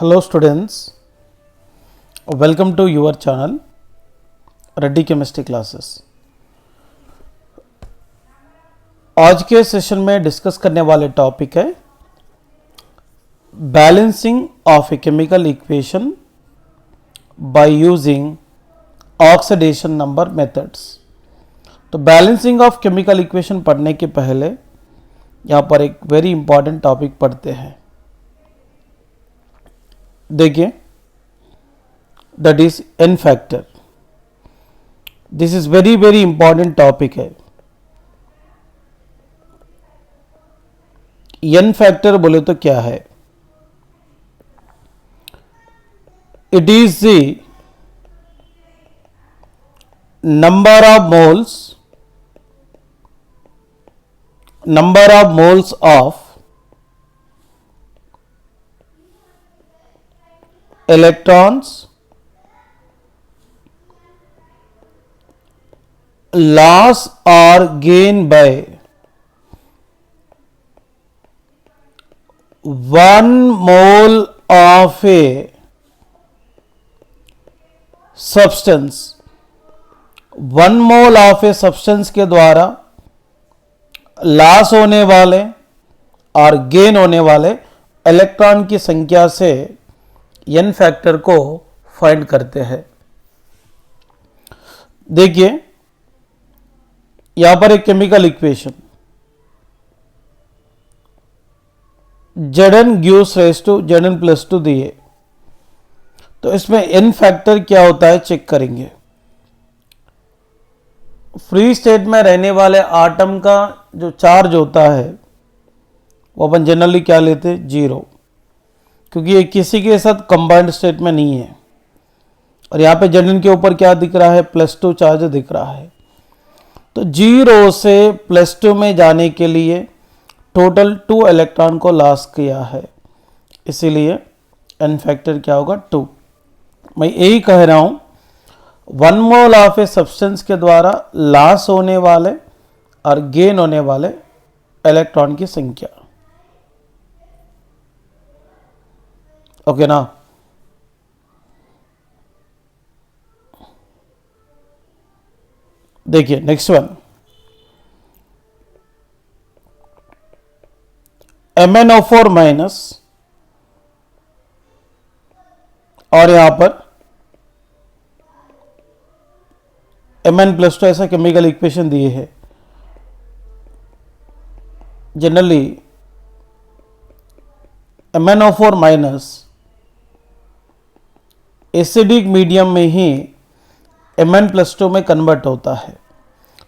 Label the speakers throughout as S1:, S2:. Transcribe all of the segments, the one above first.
S1: Hello students, welcome to your channel Reddy chemistry classes. आज के session में डिस्कस करने वाले टॉपिक है balancing of a chemical equation by using oxidation number methods. तो बैलेंसिंग ऑफ केमिकल इक्वेशन पढ़ने के पहले यहाँ पर एक वेरी इंपॉर्टेंट टॉपिक पढ़ते हैं। देखिए, that is an factor. This is very important topic है। एन फैक्टर बोले तो क्या है? It is the number of moles of electrons loss or gain by 1 mole of a substance। 1 mole of a substance के द्वारा loss होने वाले और गेन होने वाले इलेक्ट्रॉन की संख्या से एन फैक्टर को फाइंड करते हैं। देखिए, यहां पर एक chemical equation Zn gives rise to Zn plus 2 दिए, तो इसमें एन फैक्टर क्या होता है चेक करेंगे। फ्री स्टेट में रहने वाले आटम का जो चार्ज होता है वो अपन जनरली क्या लेते हैं? 0, क्योंकि ये किसी के साथ कंबाइंड स्टेट में नहीं है। और यहाँ पे Zn के ऊपर क्या दिख रहा है? +2 चार्ज दिख रहा है। तो 0 से +2 में जाने के लिए टोटल 2 इलेक्ट्रॉन को लॉस किया है, इसीलिए एन फैक्टर क्या होगा? 2। मैं यही कह रहा हूँ, 1 मोल ऑफ ए सब्सटेंस के द्वारा लॉस होने वाले और गेन होने वाले इलेक्ट्रॉन की संख्या। ओके ना? देखिए नेक्स्ट वन, MnO4 माइनस और यहां पर Mn+2 ऐसा केमिकल इक्वेशन दिए है। Generally MnO4 minus acidic medium में ही Mn+2 में कन्वर्ट होता है।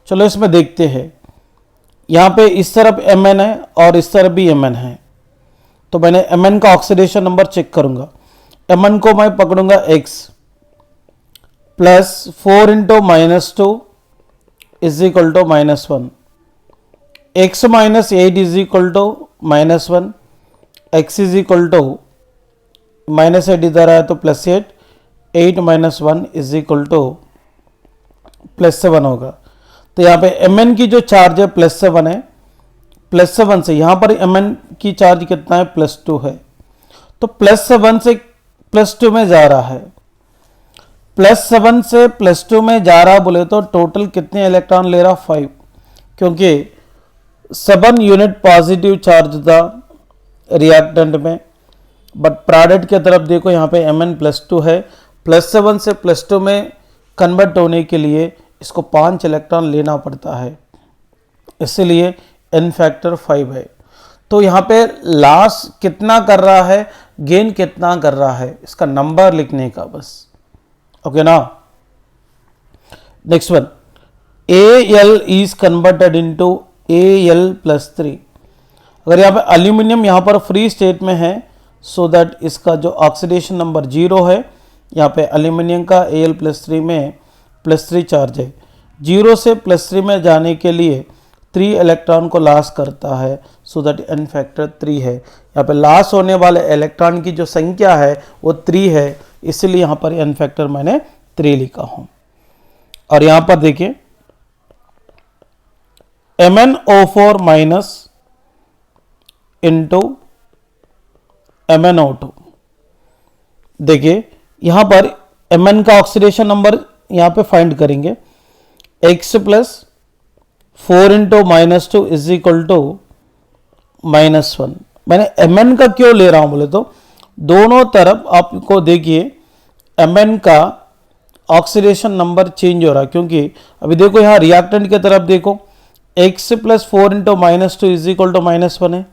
S1: चलो इसमें देखते हैं। यहाँ पे इस तरफ Mn है और इस तरफ भी Mn है, तो मैंने Mn का ऑक्सीडेशन नंबर चेक करूंगा। Mn को मैं पकड़ूंगा x plus 4 into -2 is equal to -1, x minus 8 is equal to -1, x is equal to -8 इधर आया तो +8, 8 माइनस 1 इज इक्वल टू +7 होगा। तो यहाँ पे Mn की जो चार्ज है +7 है, +7 से यहाँ पर Mn की चार्ज कितना है? +2 है। तो +7 से +2 में जा रहा है। +7 से +2 में जा रहा बोले तो टोटल कितने इलेक्ट्रॉन ले रहा? 5, क्योंकि 7 यूनिट पॉजिटिव चार्ज था रिएक्टेंट में। बट प्रोडक्ट की तरफ देखो, यहाँ पे Mn+2 है। +7 से +2 में कन्वर्ट होने के लिए इसको 5 इलेक्ट्रॉन लेना पड़ता है, इसलिए एन फैक्टर 5 है। तो यहाँ पे लॉस कितना कर रहा है, गेन कितना कर रहा है, इसका नंबर लिखने का बस। ओके ना? Next one, Al is converted into Al+3। अगर यहाँ पे एल्यूमिनियम यहाँ पर फ्री स्टेट में है, सो दैट इसका जो ऑक्सीडेशन नंबर 0 है, यहाँ पे एल्यूमिनियम का Al+3 में +3 चार्ज है। 0 से +3 में जाने के लिए 3 इलेक्ट्रॉन को लॉस करता है, सो दैट एन फैक्टर 3 है। यहाँ पे लॉस होने वाले इलेक्ट्रॉन की जो संख्या है वो 3 है, इसलिए यहाँ पर एन फैक्टर मैंने 3 लिखा हूँ। और यहाँ पर देखिए MnO4 माइनस इंटू MnO2, देखिए यहाँ पर Mn का ऑक्सीडेशन नंबर यहाँ पे फाइंड करेंगे, x plus 4 into minus two is equal to -1। मैंने Mn का क्यों ले रहा हूं बोले तो दोनों तरफ आपको देखिए Mn का ऑक्सीडेशन नंबर चेंज हो रहा है, क्योंकि अभी देखो यहाँ रिएक्टेंट की तरफ देखो, x plus 4 into minus two is equal to -1 है,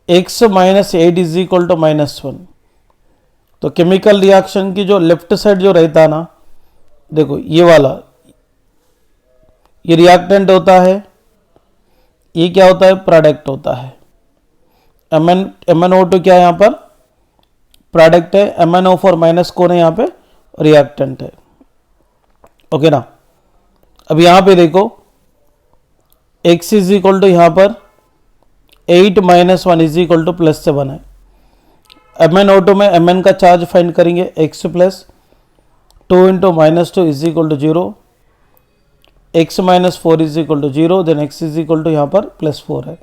S1: x minus 8 is equal to -1। तो केमिकल रिएक्शन की जो लेफ्ट साइड जो रहता है ना, देखो ये वाला, ये रिएक्टेंट होता है, ये क्या होता है, प्रोडक्ट होता है। MnO2 क्या है यहाँ पर, प्रोडक्ट है, MnO4 माइनस कौन है यहाँ पे, रिएक्टेंट है। ओके ना। अब यहाँ पे देखो x इज इक्वल टू यहाँ पर 8 माइनस 1 इज इक्वल टू +7 है। MnO2 में Mn का चार्ज फाइंड करेंगे, x plus 2 into minus 2 is equal to 0, x minus 4 is equal to 0, then x is equal to यहाँ पर +4 है।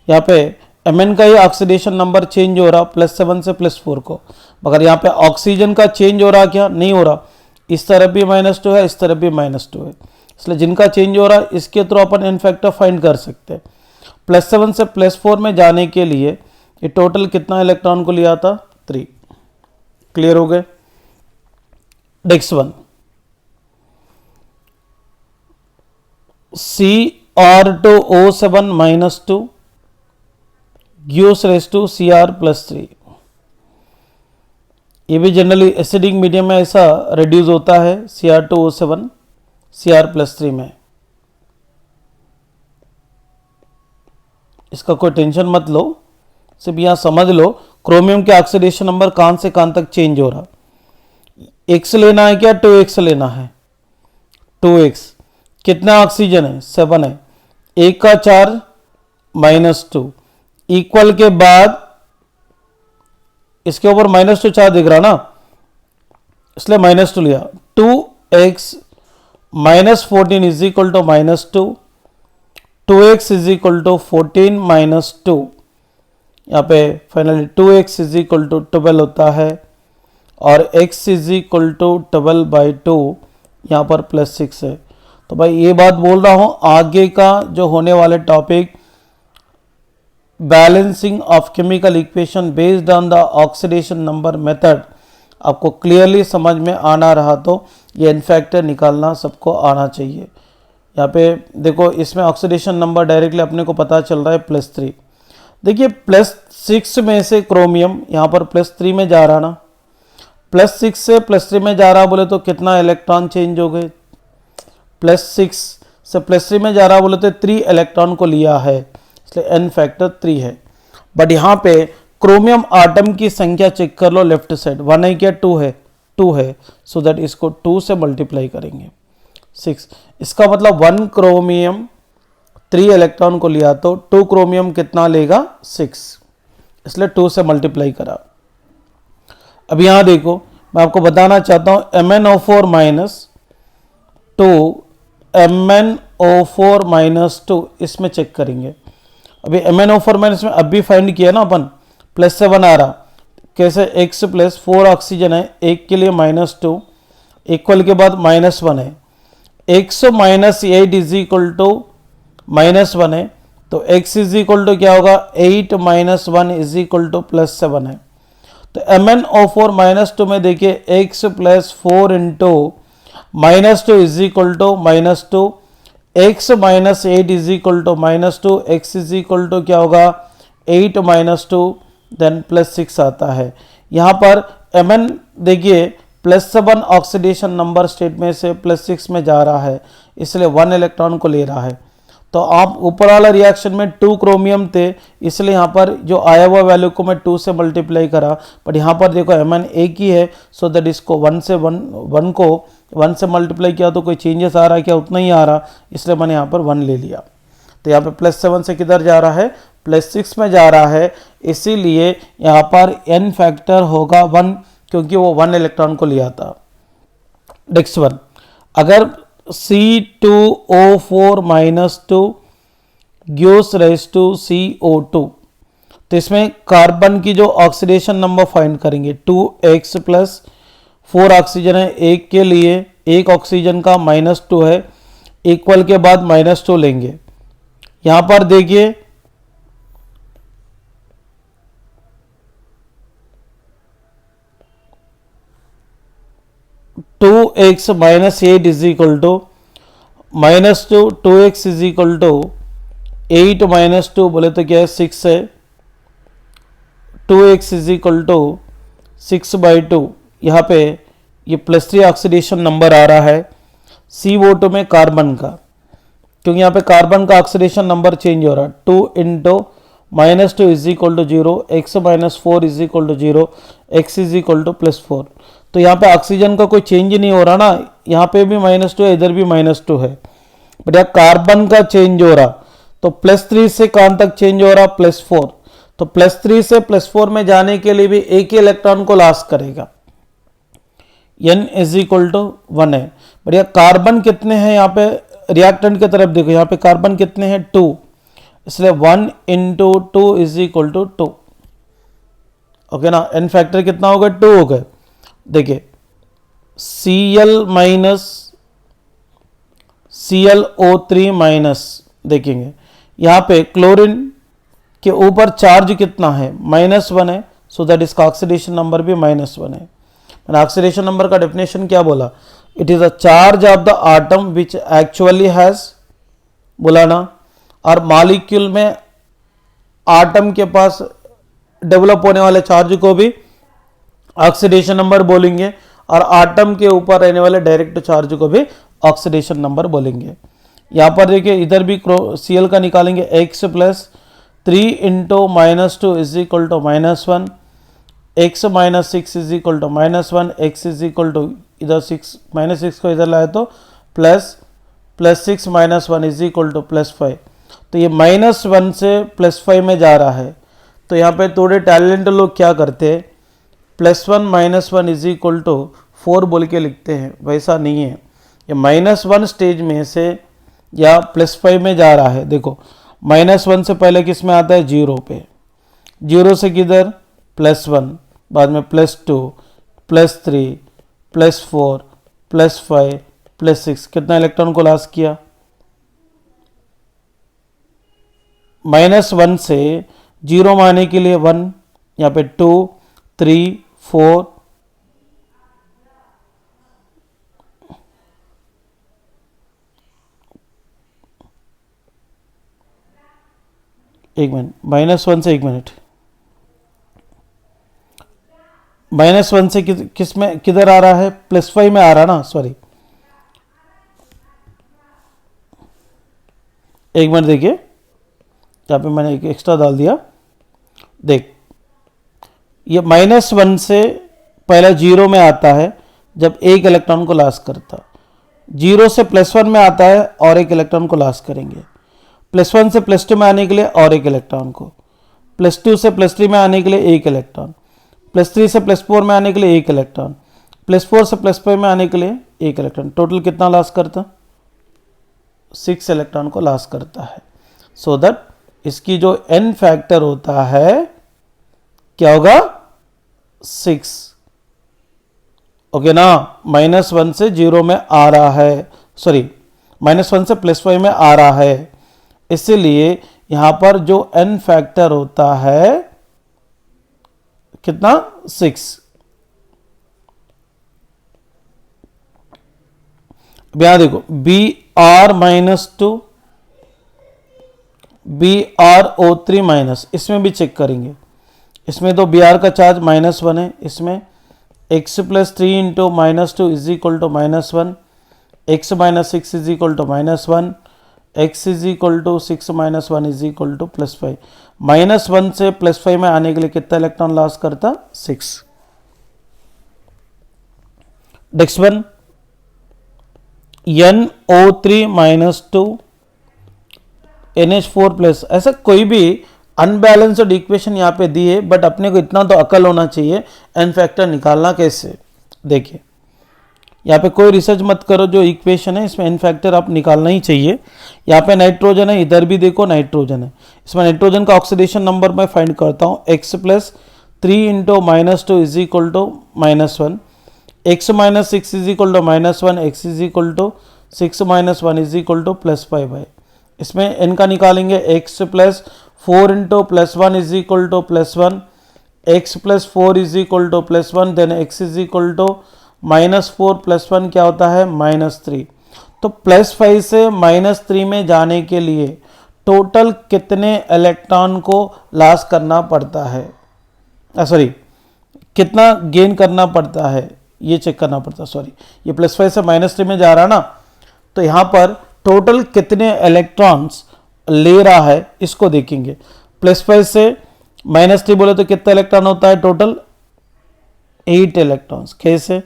S1: यहाँ पे Mn का ही ऑक्सीडेशन नंबर चेंज हो रहा +7 से +4 को, मगर यहाँ पे ऑक्सीजन का चेंज हो रहा क्या, नहीं हो रहा। इस तरफ भी -2 है, इस तरफ भी -2 है, इसलिए जिनका चेंज हो रहा है इसके थ्रू अपन n फैक्टर फाइंड कर सकते हैं। +7 से +4 में जाने के लिए ये टोटल कितना इलेक्ट्रॉन को लिया था, 3। क्लियर हो गए। Next one, Cr2O7 -2 gives rise to Cr+3। ये भी जनरली एसिडिक मीडियम में ऐसा रिड्यूस होता है, Cr2O7 Cr+3 में। इसका कोई टेंशन मत लो, सिर्फ यहाँ समझ लो क्रोमियम के ऑक्सीडेशन नंबर कहां से कहां तक चेंज हो रहा। x लेना है क्या, 2x लेना है, 2x। कितना ऑक्सीजन है, 7 है, एक का चार्ज -2 इक्वल के बाद इसके ऊपर -2 चार्ज दिख रहा ना, इसलिए -2 लिया। 2x -14 is equal to -2, 2x is equal to 14 -2। यहाँ पे finally 2x is equal to 12 होता है, और x इज इक्वल टू 12/2 यहाँ पर +6 है। तो भाई ये बात बोल रहा हूँ, आगे का जो होने वाले topic balancing of chemical equation based on the oxidation number method आपको क्लियरली समझ में आना रहा तो ये n फैक्टर निकालना सबको आना चाहिए। यहाँ पे देखो इसमें ऑक्सीडेशन नंबर डायरेक्टली अपने को पता चल रहा है +3। देखिए +6 में से क्रोमियम यहाँ पर +3 में जा रहा ना, +6 से +3 में जा रहा बोले तो कितना इलेक्ट्रॉन चेंज हो गए, +6 से +3 में जा रहा बोले तो 3 इलेक्ट्रॉन को लिया है, इसलिए n फैक्टर 3 है। बट यहाँ पे क्रोमियम आटम की संख्या चेक कर लो, लेफ्ट साइड 1 है क्या, 2 है, 2 है, सो दैट इसको 2 से मल्टीप्लाई करेंगे 6। इसका मतलब 1 क्रोमियम 3 इलेक्ट्रॉन को लिया तो 2 क्रोमियम कितना लेगा, 6, इसलिए 2 से मल्टीप्लाई करा। अब यहाँ देखो मैं आपको बताना चाहता हूँ MnO4 -2 MnO4 -2 इसमें चेक करेंगे। अभी MnO4 में अब भी फाइंड किया ना अपन, +7 आ रहा, कैसे, x प्लस 4 ऑक्सीजन है, एक के लिए -2 इक्वल के बाद -1 है, x -8 इज इक्वल टू -1 है, तो x इज इक्वल टू क्या होगा, 8 - 1 इज इक्वल टू +7 है। तो MnO4 -2 में देखिए x plus 4 into -2 is equal to -2, x -8 is equal to -2, x is equal to क्या होगा, 8 - 2 देन +6 आता है। यहाँ पर Mn देखिए +7 ऑक्सीडेशन नंबर स्टेट में से +6 में जा रहा है, इसलिए 1 इलेक्ट्रॉन को ले रहा है। तो आप ऊपर वाला रिएक्शन में 2 क्रोमियम थे, इसलिए यहाँ पर जो आया हुआ वैल्यू को मैं 2 से मल्टीप्लाई करा, बट यहाँ पर देखो Mn एक ही है, सो दैट इसको 1 को 1 से मल्टीप्लाई किया तो कोई चेंजेस आ रहा है क्या, उतना ही आ रहा, इसलिए मैंने यहाँ पर 1 ले लिया। तो यहाँ पे +7 से किधर जा रहा है, +6 में जा रहा है, इसीलिए यहाँ पर n फैक्टर होगा 1, क्योंकि वो 1 इलेक्ट्रॉन को लिया था। नेक्स्ट वन, अगर C2O4 -2 gives rise to CO2, तो इसमें कार्बन की जो ऑक्सीडेशन नंबर फाइंड करेंगे 2x प्लस 4 ऑक्सीजन है, एक के लिए एक ऑक्सीजन का -2 है, इक्वल के बाद -2 लेंगे। यहां पर देखिए 2x minus 8 is equal to -2, 2x is equal to 8 minus 2 बोले तो क्या है 6 है, 2x इज इक्वल टू 6/2। यहाँ पे ये +3 ऑक्सीडेशन नंबर आ रहा है CO2 में कार्बन का, क्योंकि यहाँ पे कार्बन का ऑक्सीडेशन नंबर चेंज हो रहा है। 2 into -2 is equal to 0, x minus 4 is equal to 0, x is equal to +4। तो यहाँ पे ऑक्सीजन का कोई चेंज नहीं हो रहा ना, यहाँ पे भी -2 है, इधर भी -2 है, बट यहाँ कार्बन का चेंज हो रहा। तो +3 से कहां तक चेंज हो रहा, +4। तो +3 से +4 में जाने के लिए भी एक ही इलेक्ट्रॉन को लॉस करेगा, n इज इक्वल टू 1 है। बढ़िया, कार्बन कितने हैं यहाँ पे, रिएक्टेंट की तरफ देखो, यहाँ पे कार्बन कितने हैं 2, इसलिए 1 into 2 is equal to 2। Okay ना, n फैक्टर कितना हो गया 2 हो गए। देखिए Cl माइनस ClO3 माइनस, देखेंगे यहाँ पे क्लोरीन के ऊपर चार्ज कितना है -1 है, सो दैट इसका ऑक्सीडेशन नंबर भी -1 है। मैंने ऑक्सीडेशन नंबर का डेफिनेशन क्या बोला, it is a charge of the atom which actually has, बोला ना, और मॉलिक्यूल में आटम के पास डेवलप होने वाले चार्ज को भी ऑक्सीडेशन नंबर बोलेंगे, और आटम के ऊपर रहने वाले डायरेक्ट चार्ज को भी ऑक्सीडेशन नंबर बोलेंगे। यहाँ पर देखिए इधर भी Cl का निकालेंगे, x plus 3 into -2 is equal to -1, x minus 6 is equal to -1, x is equal to इधर 6 -6 को इधर लाए तो +6 -1 इज इक्वल टू +5। तो ये -1 से +5 में जा रहा है। तो यहाँ पे थोड़े टैलेंट लोग क्या करते हैं, +1 -1 इज इक्वल टू 4 बोल के लिखते हैं, वैसा नहीं है। ये -1 स्टेज में से या +5 में जा रहा है। देखो -1 से पहले किस में आता है, 0 पे, 0 से किधर +1, बाद में +2, +3, +4, +5, +6, कितना इलेक्ट्रॉन को लॉस किया, -1 से 0 में आने के लिए 1, यहाँ पे 2, 3, 4, एक मिनट, -1 से, एक मिनट, -1 से किस में किधर आ रहा है, +5 में आ रहा ना, सॉरी, एक मिनट देखिए, यहाँ पे मैंने एक एक्स्ट्रा डाल दिया। देख, ये -1 से पहले 0 में आता है जब एक इलेक्ट्रॉन को लॉस करता, 0 से +1 में आता है और एक इलेक्ट्रॉन को लॉस करेंगे, +1 से +2 में आने के लिए और एक इलेक्ट्रॉन को, +2 से +3 में आने के लिए एक इलेक्ट्रॉन, +3 से +4 में आने के लिए एक इलेक्ट्रॉन, +4 से +5 में आने के लिए एक इलेक्ट्रॉन, टोटल कितना लॉस करता, 6 इलेक्ट्रॉन को लॉस करता है। सो दैट इसकी जो n फैक्टर होता है क्या होगा, 6। ओके ना, -1 से 0 में आ रहा है, सॉरी -1 से +5 में आ रहा है, इसलिए यहां पर जो n फैक्टर होता है कितना, 6। यहां देखो Br-2, BrO3-, इसमें भी चेक करेंगे, इसमें तो Br का चार्ज -1 है, इसमें x plus 3 into -2 is equal to -1, x minus 6 is equal to -1, x is equal to 6 minus 1 is equal to +5। -1 से +5 में आने के लिए कितना इलेक्ट्रॉन लॉस करता, 6। नेक्स्ट वन, NO3-2 NH4+, ऐसा कोई भी अनबैलेंस्ड इक्वेशन यहाँ पे दी है, बट अपने को इतना तो अकल होना चाहिए एन फैक्टर निकालना कैसे। देखिए यहाँ पे कोई रिसर्च मत करो, जो इक्वेशन है इसमें n फैक्टर आप निकालना ही चाहिए। यहाँ पे नाइट्रोजन है, इधर भी देखो नाइट्रोजन है, इसमें नाइट्रोजन का ऑक्सीडेशन नंबर मैं फाइंड करता हूँ। x plus 3 into -2 is equal to -1, x minus 6 is equal to -1, x is equal to 6 minus 1 is equal to +5 है। इसमें n का निकालेंगे, x plus 4 into +1 is equal to +1, x plus 4 is equal to +1, then x is equal to -4 + 1 क्या होता है -3। तो +5 से -3 में जाने के लिए टोटल कितने इलेक्ट्रॉन को लॉस करना पड़ता है, सॉरी कितना गेन करना पड़ता है, ये चेक करना पड़ता है। सॉरी, ये +5 से -3 में जा रहा ना, तो यहाँ पर टोटल कितने इलेक्ट्रॉन्स ले रहा है इसको देखेंगे। +5 से -3 बोले तो कितना इलेक्ट्रॉन होता है टोटल, 8 इलेक्ट्रॉन्स। कैसे,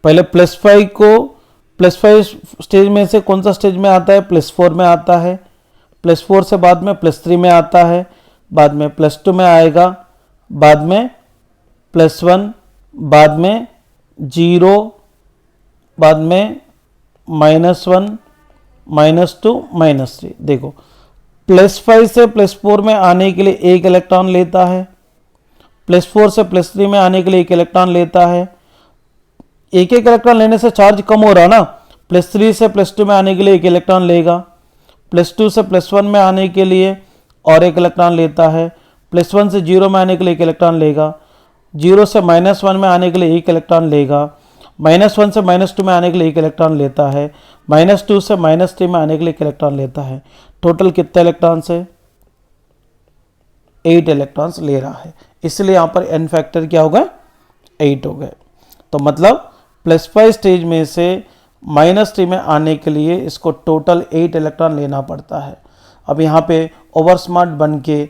S1: पहले +5 को +5 स्टेज में से कौन सा स्टेज में आता है, +4 में आता है, +4 से बाद में +3 में आता है, बाद में +2 में आएगा, बाद में +1, बाद में 0, बाद में -1, -2, -3। देखो +5 से +4 में आने के लिए एक इलेक्ट्रॉन लेता है, +4 से +3 में आने के लिए एक इलेक्ट्रॉन लेता है। एक एक इलेक्ट्रॉन लेने से चार्ज कम हो रहा ना, +3 से +2 में आने के लिए एक इलेक्ट्रॉन लेगा, +2 से +1 में आने के लिए और एक इलेक्ट्रॉन लेता है, +1 से 0 में आने के लिए एक इलेक्ट्रॉन लेगा, 0 से -1 में आने के लिए एक इलेक्ट्रॉन लेगा, -1 से -2 में आने के लिए एक इलेक्ट्रॉन लेता है, -2 से -3 में आने के लिए एक इलेक्ट्रॉन लेता है। टोटल कितने इलेक्ट्रॉन्स है, 8 इलेक्ट्रॉन्स ले रहा है, इसलिए यहाँ पर n फैक्टर क्या हो गए, 8 हो गए। तो मतलब +5 स्टेज में से -3 में आने के लिए इसको टोटल 8 इलेक्ट्रॉन लेना पड़ता है। अब यहाँ पे ओवर स्मार्ट बन के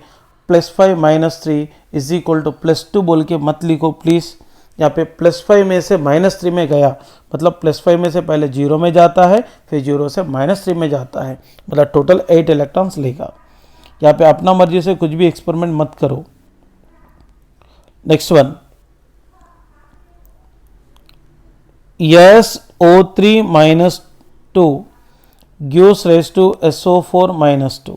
S1: +5 - 3 इज इक्वल टू +2 बोल के मत लिखो प्लीज़। यहाँ पे +5 में से -3 में गया, मतलब +5 में से पहले 0 में जाता है, फिर 0 से -3 में जाता है, मतलब टोटल 8 इलेक्ट्रॉन्स लेगा। यहाँ पे अपना मर्जी से कुछ भी एक्सपेरिमेंट मत करो। Next one, SO3 - 2 gives raised to SO4 - 2।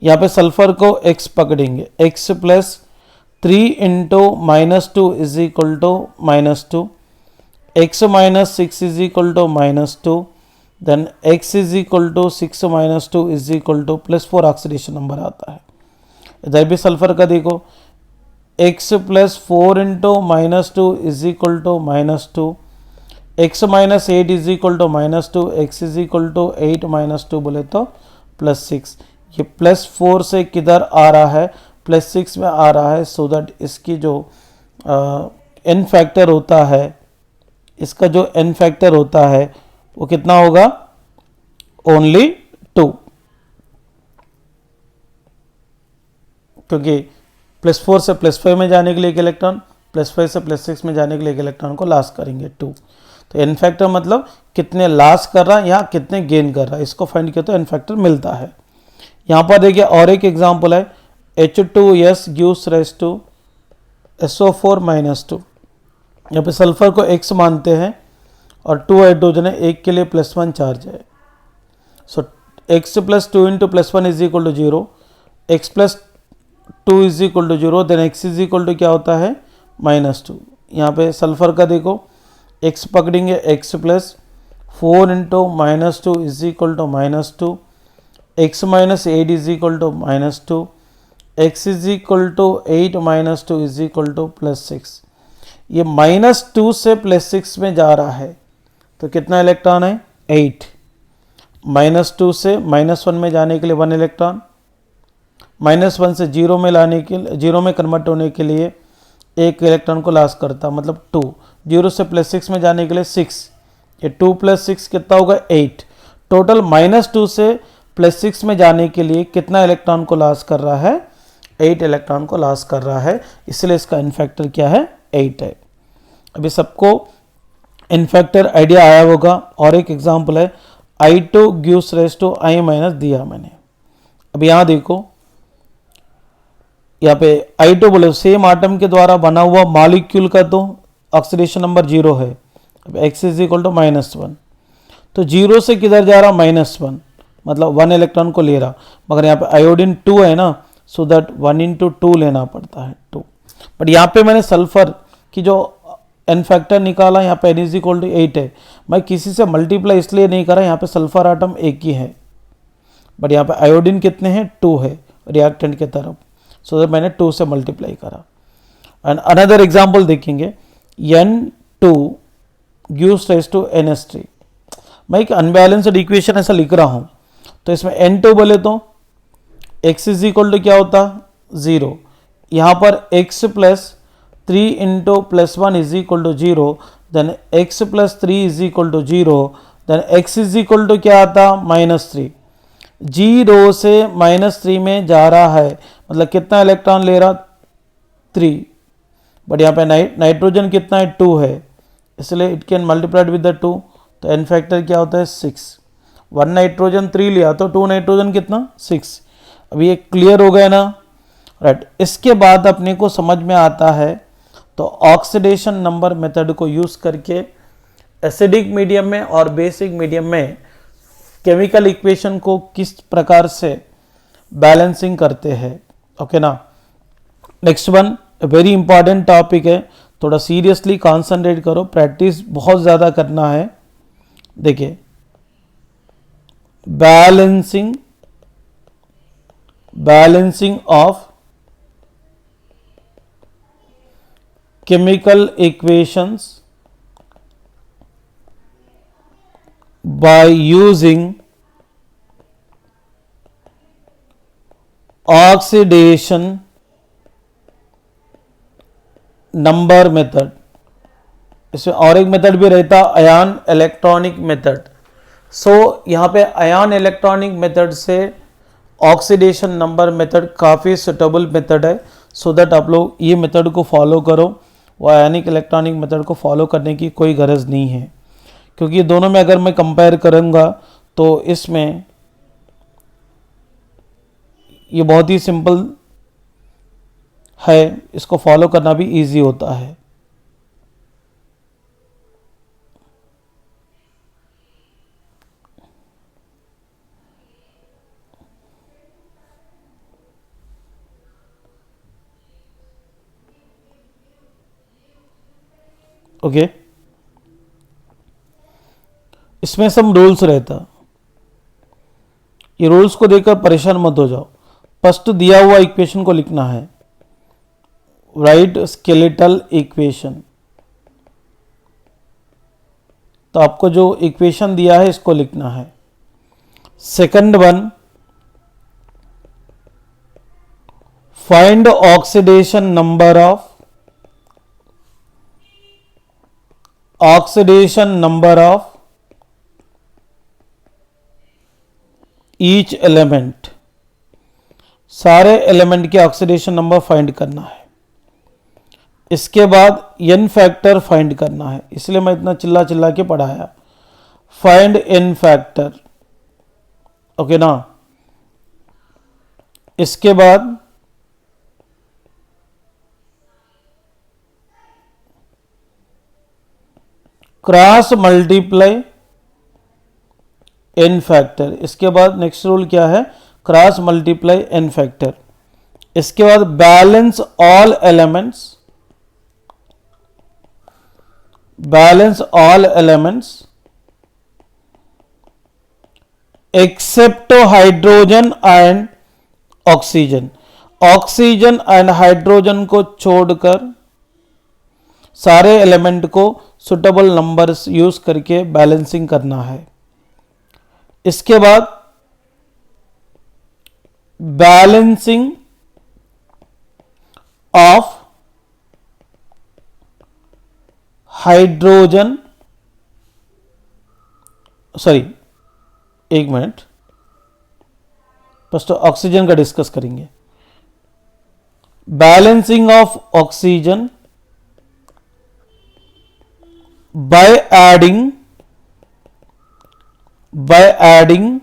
S1: यहाँ पे सल्फर को x पकड़ेंगे, x plus 3 into -2 is equal to -2, x minus 6 is equal to -2, then x is equal to 6 - 2 is equal to +4 oxidation number आता है। इधर भी सल्फर का देखो, x plus 4 into -2 is equal to -2, x minus 8 is equal to -2, x is equal to 8 - 2 बोले तो +6। ये +4 से किधर आ रहा है, +6 में आ रहा है, सो दैट इसकी जो n फैक्टर होता है, इसका जो n फैक्टर होता है वो कितना होगा, ओनली 2, क्योंकि +4 से +5 में जाने के लिए एक इलेक्ट्रॉन, +5 से +6 में जाने के लिए एक इलेक्ट्रॉन को लॉस करेंगे 2। तो n फैक्टर मतलब कितने लॉस कर रहा है या कितने गेन कर रहा है, इसको फाइंड किया तो n फैक्टर मिलता है। यहाँ पर देखिए और एक एग्जांपल है, H2S gives rise to SO4 - 2। यहाँ पे सल्फर को x मानते हैं और 2 हाइड्रोजन है, एक के लिए +1 चार्ज है, so x plus 2 into +1 is equal to 0, x plus 2 is equal to 0, then x is equal to क्या होता है -2। यहाँ पे सल्फर का देखो, x पकड़ेंगे, x plus 4 into -2 is equal to -2, x minus 8 is equal to -2, x is equal to 8 - 2 is equal to +6। ये -2 से +6 में जा रहा है, तो कितना इलेक्ट्रॉन है, 8। -2 से -1 में जाने के लिए 1 इलेक्ट्रॉन, -1 से 0 में लाने के लिए, 0 में कन्वर्ट होने के लिए एक इलेक्ट्रॉन को लॉस करता, मतलब 2। 0 से +6 में जाने के लिए 6, ये 2 + 6 कितना होगा, 8। टोटल -2 से +6 में जाने के लिए कितना इलेक्ट्रॉन को लॉस कर रहा है, 8 इलेक्ट्रॉन को लॉस कर रहा है, इसलिए इसका n फैक्टर क्या है, 8 है। अभी सबको n फैक्टर आइडिया आया होगा। और एक एग्जांपल है, I2 gives rise to I- दिया मैंने। अब यहाँ देखो, यहाँ पे I2 बोले सेम आटम के द्वारा बना हुआ मॉलिक्यूल का तो ऑक्सीडेशन नंबर 0 है, अब x इज इक्वल टू -1, तो 0 से किधर जा रहा, -1, मतलब 1 इलेक्ट्रॉन को ले रहा, मगर यहाँ पे आयोडीन 2 है ना, सो दैट 1 इंटू 2 लेना पड़ता है 2। बट यहाँ पे मैंने सल्फर की जो एन फैक्टर निकाला, यहाँ पे n इज इक्वल टू 8 है, मैं किसी से मल्टीप्लाई इसलिए नहीं करा, यहाँ पे सल्फर आटम एक ही है, बट यहाँ पे आयोडीन कितने हैं, 2 है रिएक्टेंट के तरफ, सो दैट मैंने 2 से मल्टीप्लाई करा। एंड अनदर एग्जाम्पल देखेंगे, N2 gives rise to NH3। मैं एक अनबैलेंस्ड इक्वेशन ऐसा लिख रहा हूँ, तो इसमें N2 बोले तो x इज इक्वल टू क्या होता, 0, यहाँ पर x plus 3 into plus 1 is equal to 0, then x plus 3 is equal to 0, then x is equal to क्या आता, -3। 0 से -3 में जा रहा है, मतलब कितना इलेक्ट्रॉन ले रहा, 3, बट यहाँ पे नाइट्रोजन कितना है, 2 है, इसलिए it can multiplied with the 2, तो एन फैक्टर क्या होता है, 6। 1 नाइट्रोजन 3 लिया तो 2 नाइट्रोजन कितना, 6। अभी ये क्लियर हो गया ना, राइट। इसके बाद अपने को समझ में आता है, तो ऑक्सीडेशन नंबर मेथड को यूज करके एसिडिक मीडियम में और बेसिक मीडियम में केमिकल इक्वेशन को किस प्रकार से बैलेंसिंग करते हैं, ओके ना। Next one very important topic है, थोड़ा सीरियसली कॉन्सेंट्रेट करो, प्रैक्टिस बहुत ज़्यादा करना है। देखिए, balancing of chemical equations by using oxidation number method। इसमें और एक मेथड भी रहता, आयन इलेक्ट्रॉनिक मेथड। सो यहाँ पे आयन इलेक्ट्रॉनिक मेथड से ऑक्सीडेशन नंबर मेथड काफ़ी सुटेबल मेथड है, सो दैट आप लोग ये मेथड को फॉलो करो। वो आयनिक इलेक्ट्रॉनिक मेथड को फॉलो करने की कोई गरज नहीं है, क्योंकि दोनों में अगर मैं कंपेयर करूँगा तो इसमें ये बहुत ही सिंपल है, इसको फॉलो करना भी इजी होता है। ओके, इसमें सब रूल्स रहता, ये रूल्स को देखकर परेशान मत हो जाओ। फर्स्ट दिया हुआ इक्वेशन को लिखना है, राइट स्केलेटल इक्वेशन। तो आपको जो इक्वेशन दिया है इसको लिखना है। Second one, find oxidation number of each element, सारे एलिमेंट के ऑक्सीडेशन नंबर फाइंड करना है। इसके बाद एन फैक्टर फाइंड करना है, इसलिए मैं इतना चिल्ला चिल्ला के पढ़ाया, फाइंड एन फैक्टर, ओके ना। इसके बाद क्रॉस मल्टीप्लाई एन फैक्टर। इसके बाद नेक्स्ट रूल क्या है, क्रॉस मल्टीप्लाई एन फैक्टर। इसके बाद balance all elements except hydrogen and oxygen. Oxygen and hydrogen को छोड़कर सारे एलिमेंट को सुटेबल नंबर्स यूज करके बैलेंसिंग करना है। इसके बाद बैलेंसिंग ऑफ हाइड्रोजन, सॉरी एक मिनट, फर्स्ट ऑक्सीजन का डिस्कस करेंगे। Balancing of oxygen by adding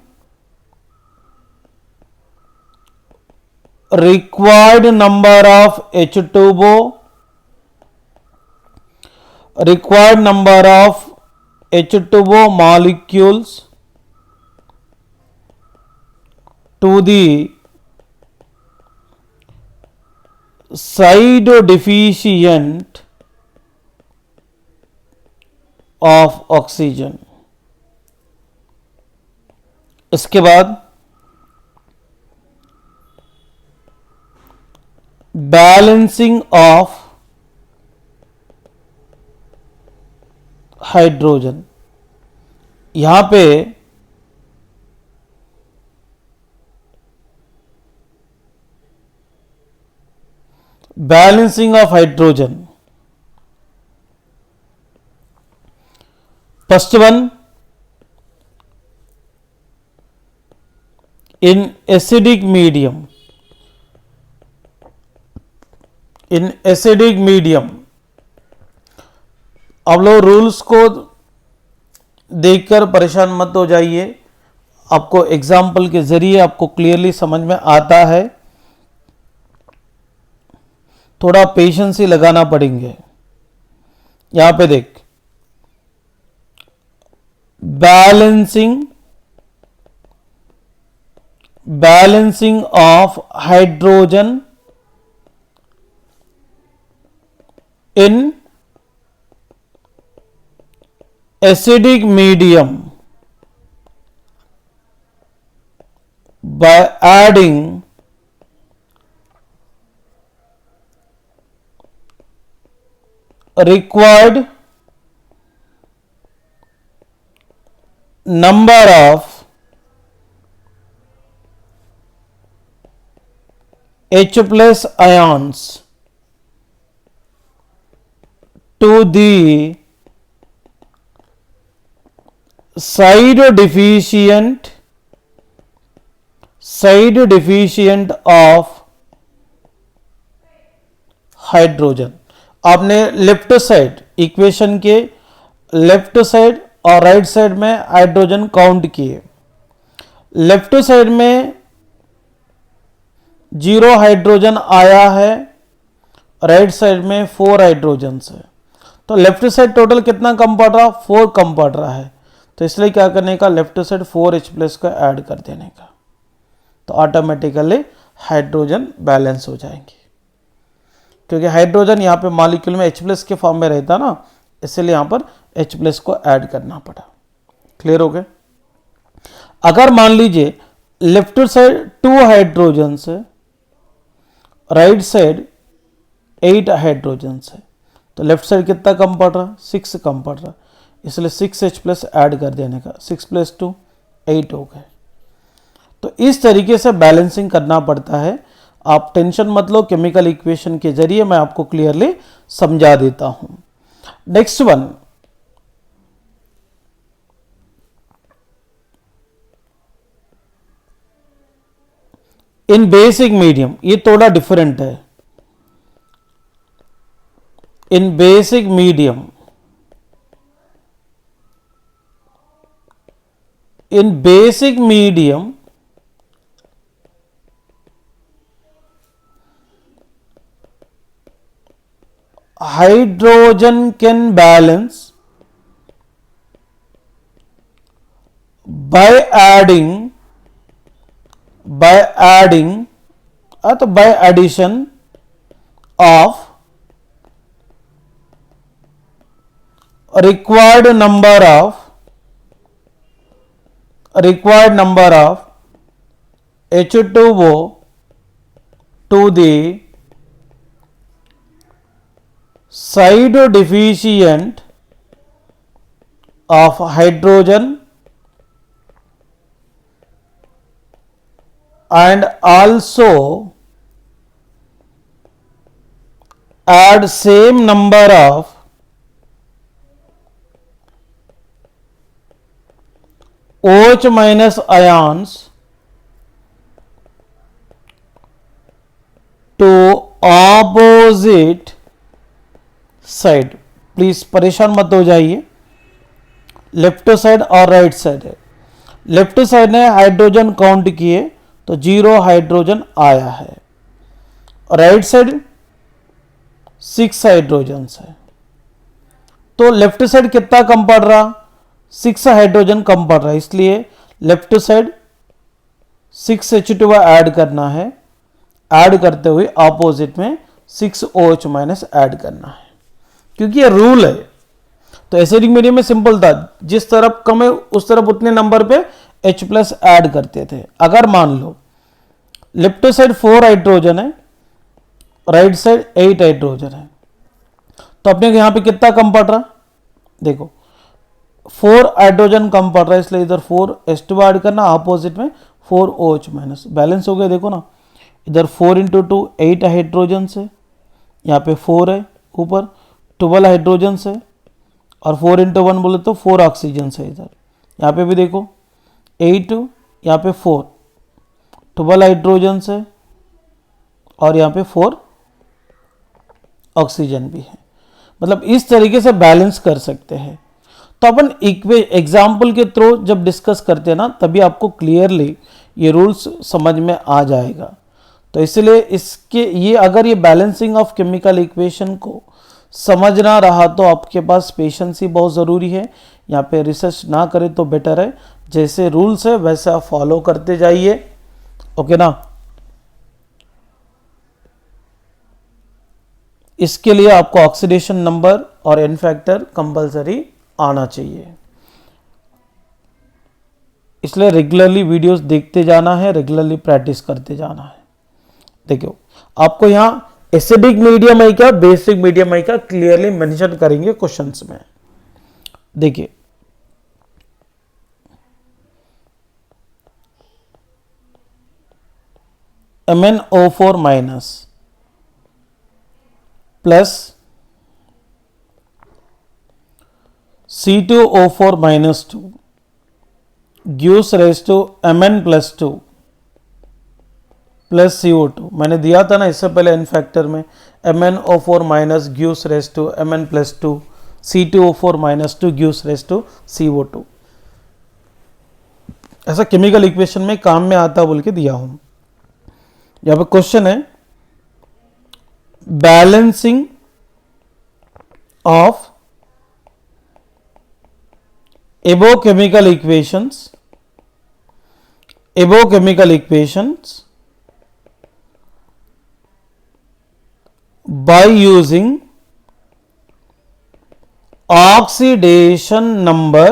S1: required number of H2O, required number of H2O molecules to the side deficient of oxygen. इसके बाद बैलेंसिंग ऑफ हाइड्रोजन, यहां पे balancing of hydrogen, first one in acidic medium, in acidic medium. अब लोग rules को देखकर परेशान मत हो जाइए, आपको एग्जाम्पल के जरिए आपको क्लियरली समझ में आता है, थोड़ा पेशेंस ही लगाना पड़ेंगे। यहां पे देख, balancing of hydrogen in acidic medium by adding required number of H plus ions to the side deficient of hydrogen. आपने लेफ्ट साइड इक्वेशन के लेफ्ट साइड और राइट साइड में हाइड्रोजन काउंट किए। लेफ्ट साइड में 0 hydrogen आया है, right side में 4 hydrogen है, तो लेफ्ट साइड टोटल कितना कम पड़ रहा, 4 कम पड़ रहा है। तो इसलिए क्या करने का, लेफ्ट साइड 4H प्लस का ऐड कर देने का, तो ऑटोमेटिकली हाइड्रोजन बैलेंस हो जाएंगे। क्योंकि हाइड्रोजन यहाँ पे मॉलिक्यूल में H प्लस के फॉर्म में रहता ना, इसलिए यहाँ पर H प्लस को ऐड करना पड़ा। क्लियर हो गया। अगर मान लीजिए लेफ्ट साइड 2 हाइड्रोजन है, राइट साइड 8 हाइड्रोजन है, तो लेफ्ट साइड कितना कम पड़ रहा, 6 कम पड़ रहा, इसलिए 6H प्लस ऐड कर देने का, 6 + 2 8 हो गए। तो इस तरीके से बैलेंसिंग करना पड़ता है। आप टेंशन मत लो, केमिकल इक्वेशन के जरिए मैं आपको क्लियरली समझा देता हूं। Next one, in basic medium, ये थोड़ा डिफरेंट है। In basic medium, hydrogen can balance by adding by addition of required number of H2O to the side deficient of hydrogen and also add same number of OH minus ions to opposite side. Please परेशान मत हो जाइए, left side और right side है। Left side ने hydrogen count किए तो 0 hydrogen आया है, राइट साइड 6 हाइड्रोजन है, तो लेफ्ट साइड कितना कम पड़ रहा, 6 हाइड्रोजन कम पड़ रहा है, इसलिए लेफ्ट साइड 6H2 ऐड करना है, ऐड करते हुए ऑपोजिट में 6OH माइनस ऐड करना है, क्योंकि ये रूल है। तो एसिडिक मीडियम में सिंपल था, जिस तरफ कम है उस तरफ उतने नंबर पे H प्लस ऐड करते थे। अगर मान लो लेफ्ट साइड 4 हाइड्रोजन है, राइट साइड 8 हाइड्रोजन है, तो अपने को यहां पे कितना कम पड़ रहा, देखो 4 हाइड्रोजन कम पड़ रहा है, इसलिए इधर 4H2 ऐड करना, अपोजिट में 4OH माइनस, बैलेंस हो गया। देखो ना, इधर 4 इंटू 2 8 हाइड्रोजन से, यहाँ पे 4 है, ऊपर 12 हाइड्रोजन से, और 4 इंटू 1 बोले तो 4 ऑक्सीजन से। इधर यहाँ पे भी देखो 8, यहाँ पे 4, 12 हाइड्रोजन से, और यहाँ पे 4 ऑक्सीजन भी है। मतलब इस तरीके से बैलेंस कर सकते हैं। तो अपन एग्जाम्पल के थ्रू जब डिस्कस करते हैं ना, तभी आपको क्लियरली ये रूल्स समझ में आ जाएगा। तो इसलिए ये अगर ये बैलेंसिंग ऑफ केमिकल इक्वेशन को समझना रहा तो आपके पास पेशेंस ही बहुत ज़रूरी है। यहाँ पे रिसर्च ना करें तो बेटर है, जैसे रूल्स है वैसे आप फॉलो करते जाइए, ओके ना। इसके लिए आपको ऑक्सीडेशन नंबर और एन फैक्टर कंपलसरी आना चाहिए, इसलिए रेगुलरली वीडियोस देखते जाना है, रेगुलरली प्रैक्टिस करते जाना है। देखो आपको यहाँ एसिडिक मीडियम है क्या, बेसिक मीडियम है क्या, क्लियरली मेंशन करेंगे क्वेश्चंस में। देखिए MnO4 minus plus C2O4 minus 2 gives raised to Mn plus 2 plus CO2। मैंने दिया था ना इससे पहले एन फैक्टर में, MnO4 minus gives raised to Mn plus 2, C2O4 minus 2 gives raised to CO2। ऐसा केमिकल इक्वेशन में काम में आता बोल के दिया हूं। यहां पे क्वेश्चन है balancing of above chemical equations by using oxidation number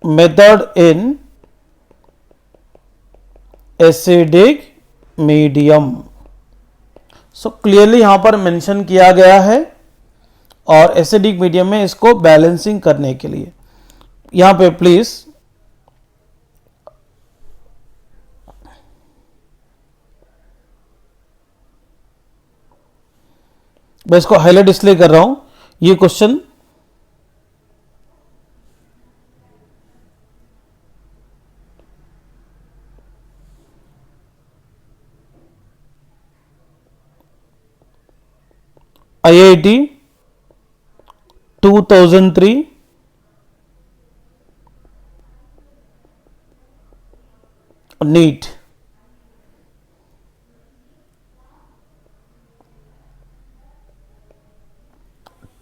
S1: method in acidic medium. So clearly यहां पर मेंशन किया गया है, और एसिडिक मीडियम में इसको बैलेंसिंग करने के लिए यहां पे प्लीज मैं इसको हाईलाइट इसलिए कर रहा हूं, ये question IIT 2003 NEET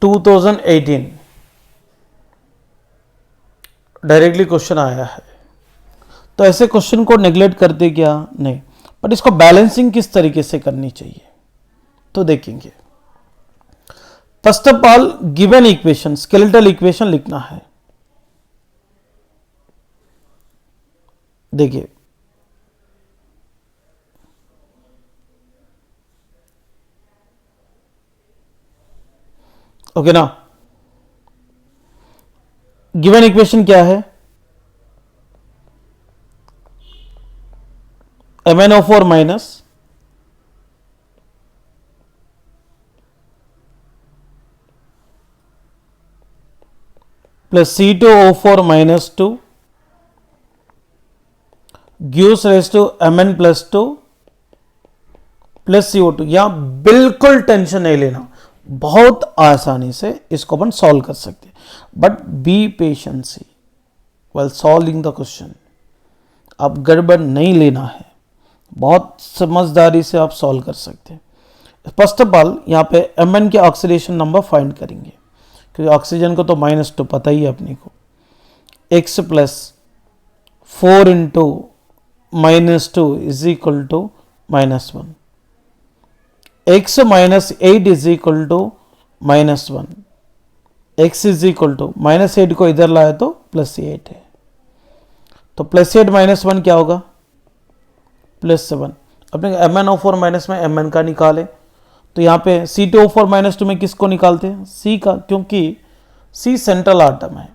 S1: 2018 directly question आया है। तो ऐसे क्वेश्चन को नेग्लेक्ट करते क्या नहीं, बट इसको बैलेंसिंग किस तरीके से करनी चाहिए तो देखेंगे। First of all given equation, skeletal equation लिखना है। देखिए ओके ना, गिवन इक्वेशन क्या है, MnO4 minus plus C2O4 minus 2 gives raised to Mn plus 2 plus CO2। यहां बिल्कुल टेंशन नहीं लेना, बहुत आसानी से इसको अपन सॉल्व कर सकते हैं, but be patiency while solving the question. आप गड़बड़ नहीं लेना है, बहुत समझदारी से आप सॉल्व कर सकते हैं। फर्स्ट ऑफ ऑल यहाँ पे Mn के ऑक्सीडेशन नंबर फाइंड करेंगे, क्योंकि ऑक्सीजन को तो -2 पता ही है अपने को। x plus 4 into -2 is equal to -1, x minus 8 is equal to -1, x is equal to -8 को इधर लाया तो +8 है, तो +8 -1 क्या होगा +7। अपने MnO4 माइनस में Mn का निकाले, तो यहाँ पे C2O4 -2 में किसको निकालते हैं C का, क्योंकि C सेंट्रल आटम है।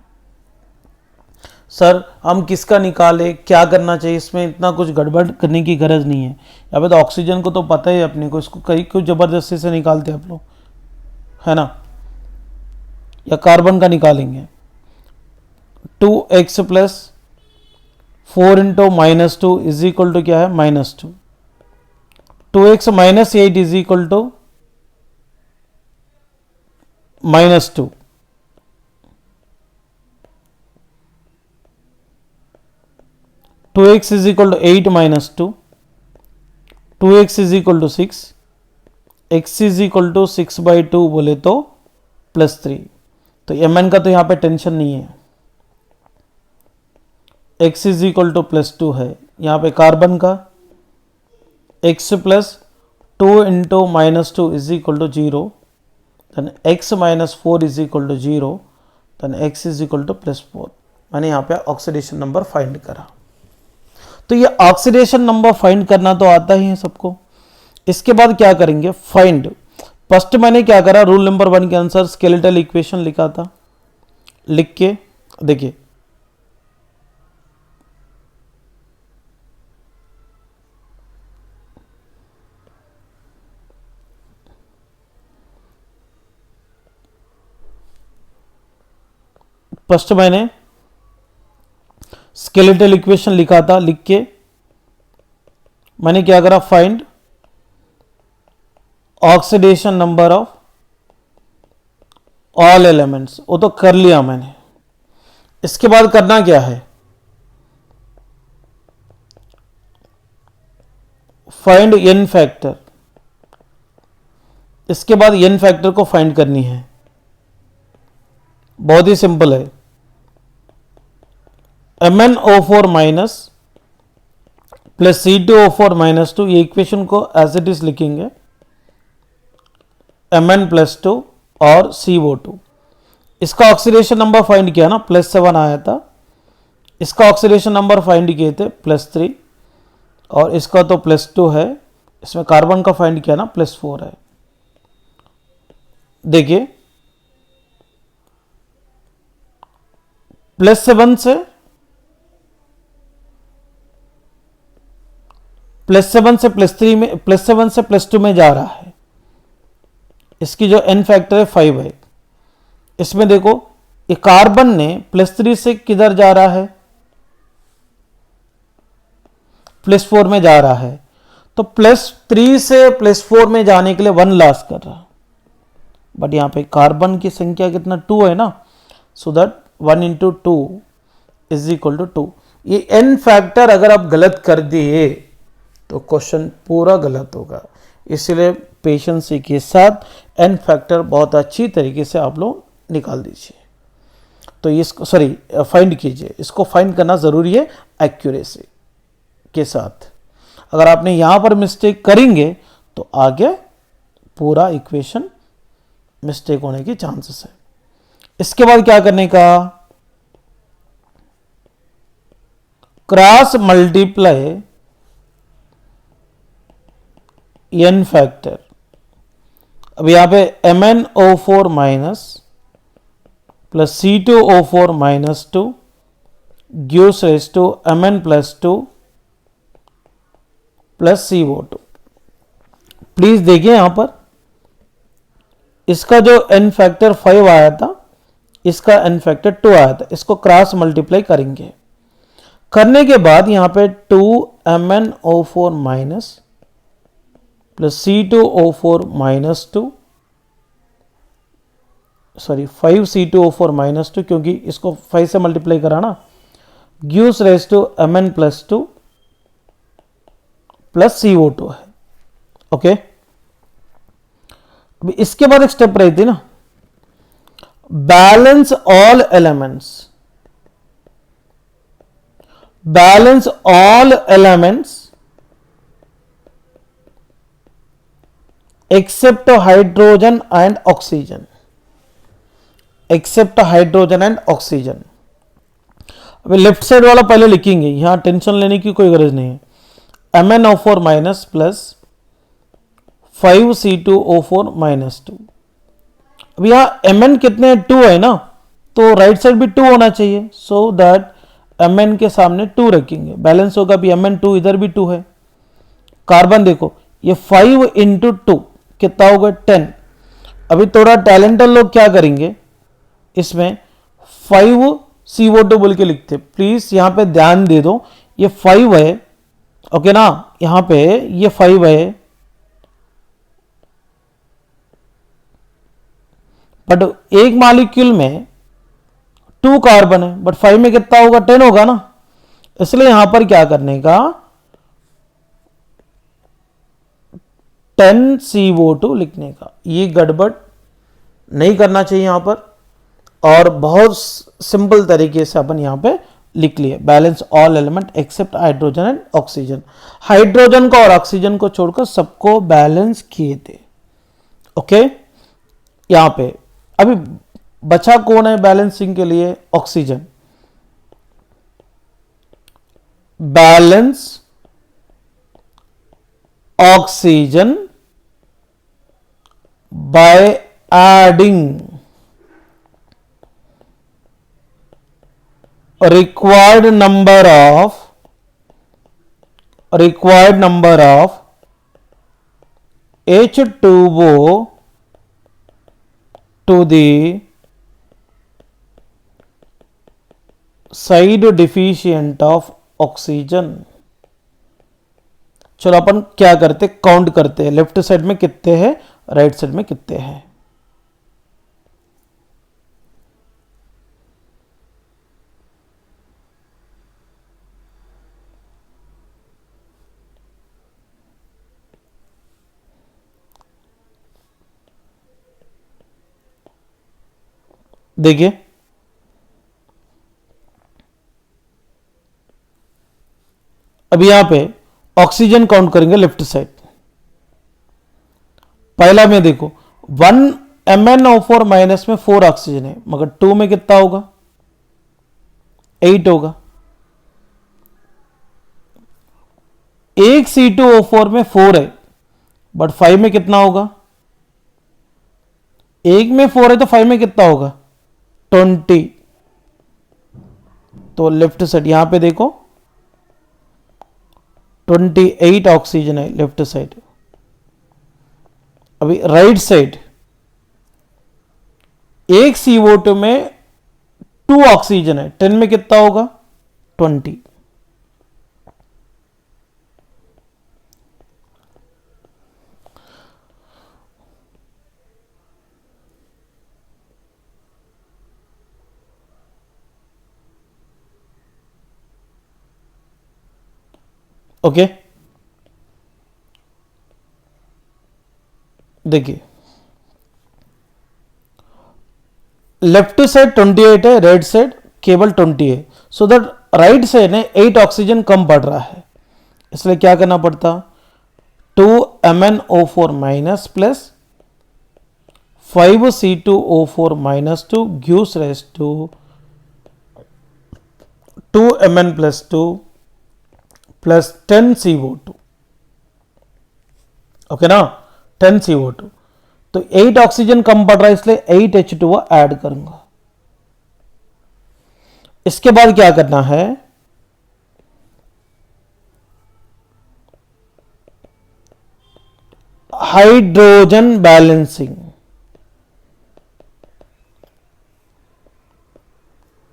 S1: सर हम किसका निकाले, क्या करना चाहिए, इसमें इतना कुछ गड़बड़ करने की गरज नहीं है। यहाँ पे तो ऑक्सीजन को तो पता ही अपने को, इसको कहीं क्यों जबरदस्ती से निकालते आप लोग, है ना। या कार्बन का निकालेंगे, 2x plus 4 into -2 is equal to क्या है -2, 2x minus 8 is equal to -2, 2x is equal to 8 -2, 2x is equal to 6, x is equal to 6/2 बोले तो +3। तो Mn का तो यहाँ पे टेंशन नहीं है, x इज इक्वल टू +2 है। यहाँ पे कार्बन का x plus 2 into -2 is equal to 0, then x minus 4 is equal to 0, then x is equal to +4। मैंने यहाँ पे ऑक्सीडेशन नंबर फाइंड करा। तो ये ऑक्सीडेशन नंबर फाइंड करना तो आता ही है सबको। इसके बाद क्या करेंगे, फाइंड। फर्स्ट मैंने क्या करा, रूल नंबर 1 के आंसर स्केलेटल इक्वेशन लिखा था, लिख के देखिए फर्स्ट मैंने स्केलेटल इक्वेशन लिखा था, लिख के मैंने क्या करा, find oxidation number of all elements, वो तो कर लिया मैंने। इसके बाद करना क्या है, फाइंड n फैक्टर। इसके बाद n फैक्टर को फाइंड करनी है, बहुत ही सिंपल है। MnO4 माइनस प्लस C2O4 -2, ये इक्वेशन को एज इट इज लिखेंगे, Mn+2 और CO2। इसका ऑक्सीडेशन नंबर फाइंड किया ना, +7 आया था। इसका ऑक्सीडेशन नंबर फाइंड किए थे +3, और इसका तो +2 है। इसमें कार्बन का फाइंड किया ना, +4 है। देखिए +7 से +3 में, +7 से +2 में जा रहा है। इसकी जो n फैक्टर है 5 है। इसमें देखो ये कार्बन ने +3 से किधर जा रहा है, +4 में जा रहा है। तो +3 से +4 में जाने के लिए 1 लॉस कर रहा, बट यहाँ पे कार्बन की संख्या कितना 2 है ना, so that 1 into 2 is equal to 2। ये n फैक्टर अगर आप गलत कर दिए तो क्वेश्चन पूरा गलत होगा, इसलिए पेशेंस के साथ n फैक्टर बहुत अच्छी तरीके से आप लोग निकाल दीजिए। तो इसको फाइंड कीजिए, इसको फाइंड करना ज़रूरी है एक्यूरेसी के साथ। अगर आपने यहाँ पर मिस्टेक करेंगे तो आगे पूरा इक्वेशन मिस्टेक होने की चांसेस है। इसके बाद क्या करने का, क्रॉस मल्टीप्लाई n फैक्टर। अब यहां पे MnO4 minus plus C2O4 -2 gives rise to Mn+2 plus CO2। Please देखिए यहां पर इसका जो n फैक्टर 5 आया था, इसका n फैक्टर 2 आया था। इसको क्रॉस मल्टीप्लाई करेंगे, करने के बाद यहां पे 2 MnO4 minus plus C2O4 -2 5 C2O4 -2, क्योंकि इसको 5 से मल्टीप्लाई करा ना, gives rise to Mn+2 plus CO2 है। ओके, अभी इसके बाद एक स्टेप रहती ना, balance all elements, balance all elements except hydrogen and oxygen, except hydrogen and oxygen. अभी लेफ्ट साइड वाला पहले लिखेंगे, यहां टेंशन लेने की कोई गरज नहीं है। MnO4 minus plus 5C2O4 minus 2। अब यहां Mn कितने 2 है ना, तो राइट साइड भी 2 होना चाहिए, सो दैट Mn के सामने 2 रखेंगे, बैलेंस होगा। अभी Mn2 इधर भी 2 है। कार्बन देखो, ये 5 इंटू 2 कितना होगा 10। अभी थोड़ा टैलेंटेड लोग क्या करेंगे, इसमें 5CO2 बोल के लिखते, प्लीज यहां पे ध्यान दे दो, ये 5 है, ओके ना, यहां पे ये 5 है, बट एक मॉलिक्यूल में 2 कार्बन है, बट 5 में कितना होगा 10 होगा ना, इसलिए यहां पर क्या करने का 10CO2 लिखने का। ये गड़बड़ नहीं करना चाहिए यहां पर, और बहुत सिंपल तरीके से अपन यहां पे लिख लिए, balance all element except hydrogen and oxygen. Hydrogen को और ऑक्सीजन को छोड़कर सबको बैलेंस किए थे, ओके। यहां पे अभी बचा कौन है बैलेंसिंग के लिए, oxygen. Balance oxygen by adding required number of H2O to the side deficient of oxygen। चलो अपन क्या करते, काउंट करते हैं, लेफ्ट साइड में कितने हैं, राइट साइड में कितने हैं। देखिए अभी यहां पे ऑक्सीजन काउंट करेंगे लेफ्ट साइड। पहला में देखो 1 MnO4 माइनस में 4 ऑक्सीजन है, मगर 2 में कितना होगा 8 होगा। एक C2O4 में 4 है, बट 5 में कितना होगा, एक में 4 है तो 5 में कितना होगा 20। तो लेफ्ट साइड यहां पे देखो 28 ऑक्सीजन है लेफ्ट साइड। अभी राइट साइड एक CO2 में 2 ऑक्सीजन है, 10 में कितना होगा 20। ओके देखिए लेफ्ट साइड 28 है, राइट साइड केवल 20 है, सो दैट राइट साइड ने 8 ऑक्सीजन कम पड़ रहा है, इसलिए क्या करना पड़ता 2 MnO4 minus plus 5C2O4 minus 2 gives rise to 2 Mn plus 2 plus 10 CO2, okay ना 10 CO2। तो 8 ऑक्सीजन कम पड़ रहा है, इसलिए 8 H2O ऐड करूंगा। इसके बाद क्या करना है, hydrogen balancing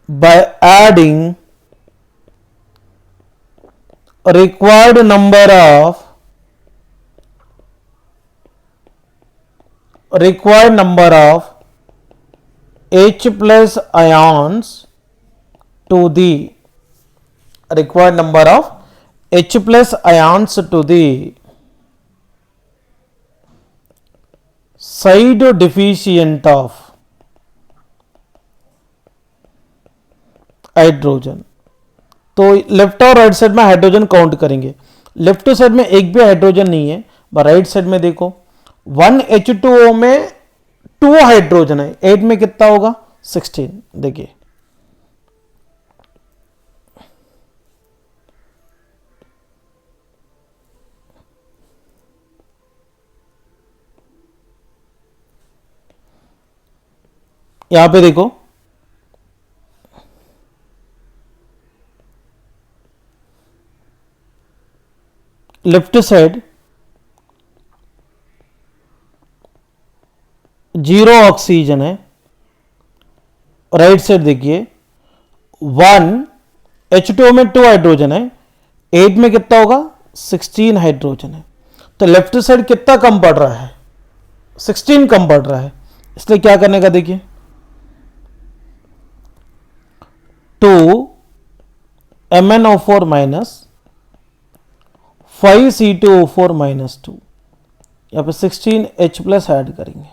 S1: by adding required number of H plus ions to the required number of H plus ions to the side deficient of hydrogen. तो लेफ्ट और राइट साइड में हाइड्रोजन काउंट करेंगे। लेफ्ट साइड में एक भी hydrogen नहीं है, right side में देखो 1H2O में 2 हाइड्रोजन है, 8 में कितना होगा 16। देखिए यहां पे देखो लेफ्ट साइड 0 ऑक्सीजन है, राइट साइड देखिए 1H2O में 2 हाइड्रोजन है, 8 में कितना होगा 16 हाइड्रोजन है। तो लेफ्ट साइड कितना कम पड़ रहा है 16 कम पड़ रहा है, इसलिए क्या करने का देखिए 2MnO4 माइनस 5C2O4 माइनस 2, यहां पे 16H प्लस ऐड करेंगे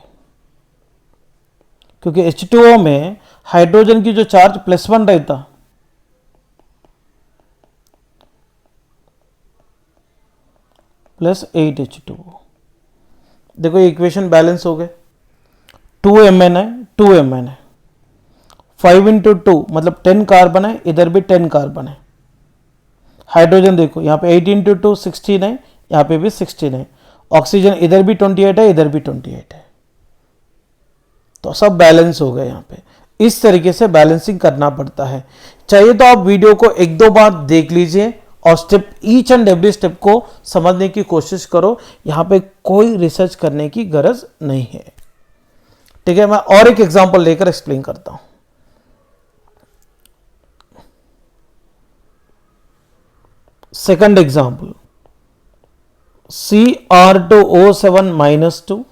S1: क्योंकि H2O में हाइड्रोजन की जो चार्ज +1 रहता, प्लस 8H2O। देखो इक्वेशन बैलेंस हो गए, 2Mn है 2Mn है, 5 इंटू 2 मतलब 10 कार्बन है, इधर भी 10 कार्बन है। हाइड्रोजन देखो यहाँ पे 8 इंटू 2 16 है, यहाँ पे भी 16 है। ऑक्सीजन इधर भी 28 है, इधर भी 28 है, तो सब बैलेंस हो गए। यहाँ पे इस तरीके से बैलेंसिंग करना पड़ता है। चाहिए तो आप वीडियो को 1-2 बार देख लीजिए और step each and every step को समझने की कोशिश करो। यहाँ पे कोई रिसर्च करने की गरज नहीं है, ठीक है। मैं और एक एग्जांपल लेकर एक्सप्लेन करता हूं। Second example Cr2O7 minus 2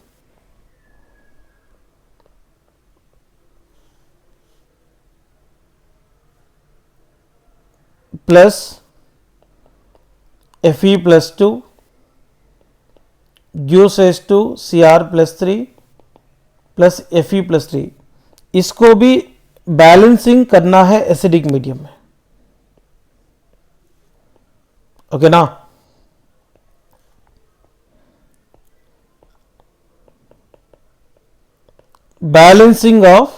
S1: plus Fe plus 2 gives H2 Cr plus 3 plus Fe plus 3। इसको भी बैलेंसिंग करना है एसिडिक मीडियम में, ओके ना। Balancing of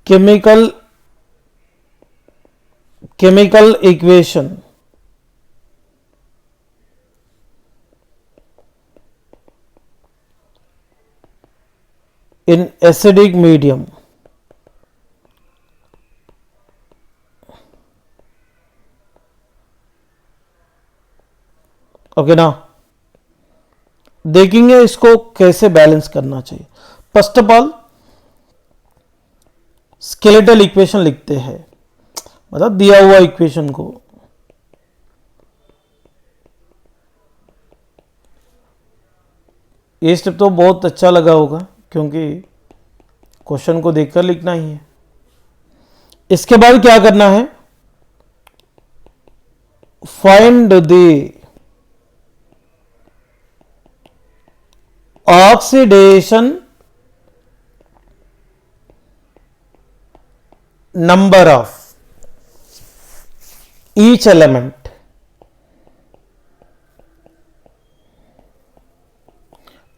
S1: chemical equation in acidic medium okay ना। देखेंगे इसको कैसे बैलेंस करना चाहिए। First of all skeletal equation लिखते हैं, मतलब दिया हुआ इक्वेशन को ये स्टेप तो बहुत अच्छा लगा होगा क्योंकि क्वेश्चन को देखकर लिखना ही है। इसके बाद क्या करना है, find the oxidation number of each element.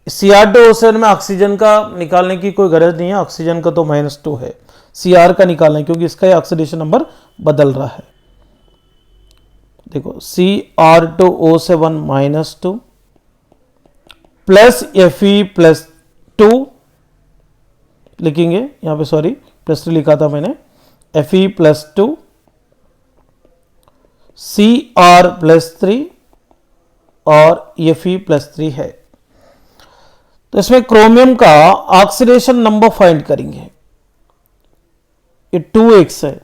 S1: Cr2O7 में ऑक्सीजन का निकालने की कोई गरज नहीं है, ऑक्सीजन का तो -2 है, Cr का निकालना है क्योंकि इसका ऑक्सीडेशन नंबर बदल रहा है। देखो Cr2O7 -2 प्लस Fe प्लस 2 लिखेंगे, यहां पे सॉरी प्लस 3 लिखा था मैंने, Fe प्लस 2 Cr प्लस 3 और Fe प्लस 3 है। तो इसमें क्रोमियम का ऑक्सीडेशन नंबर फाइंड करेंगे, ये 2x है,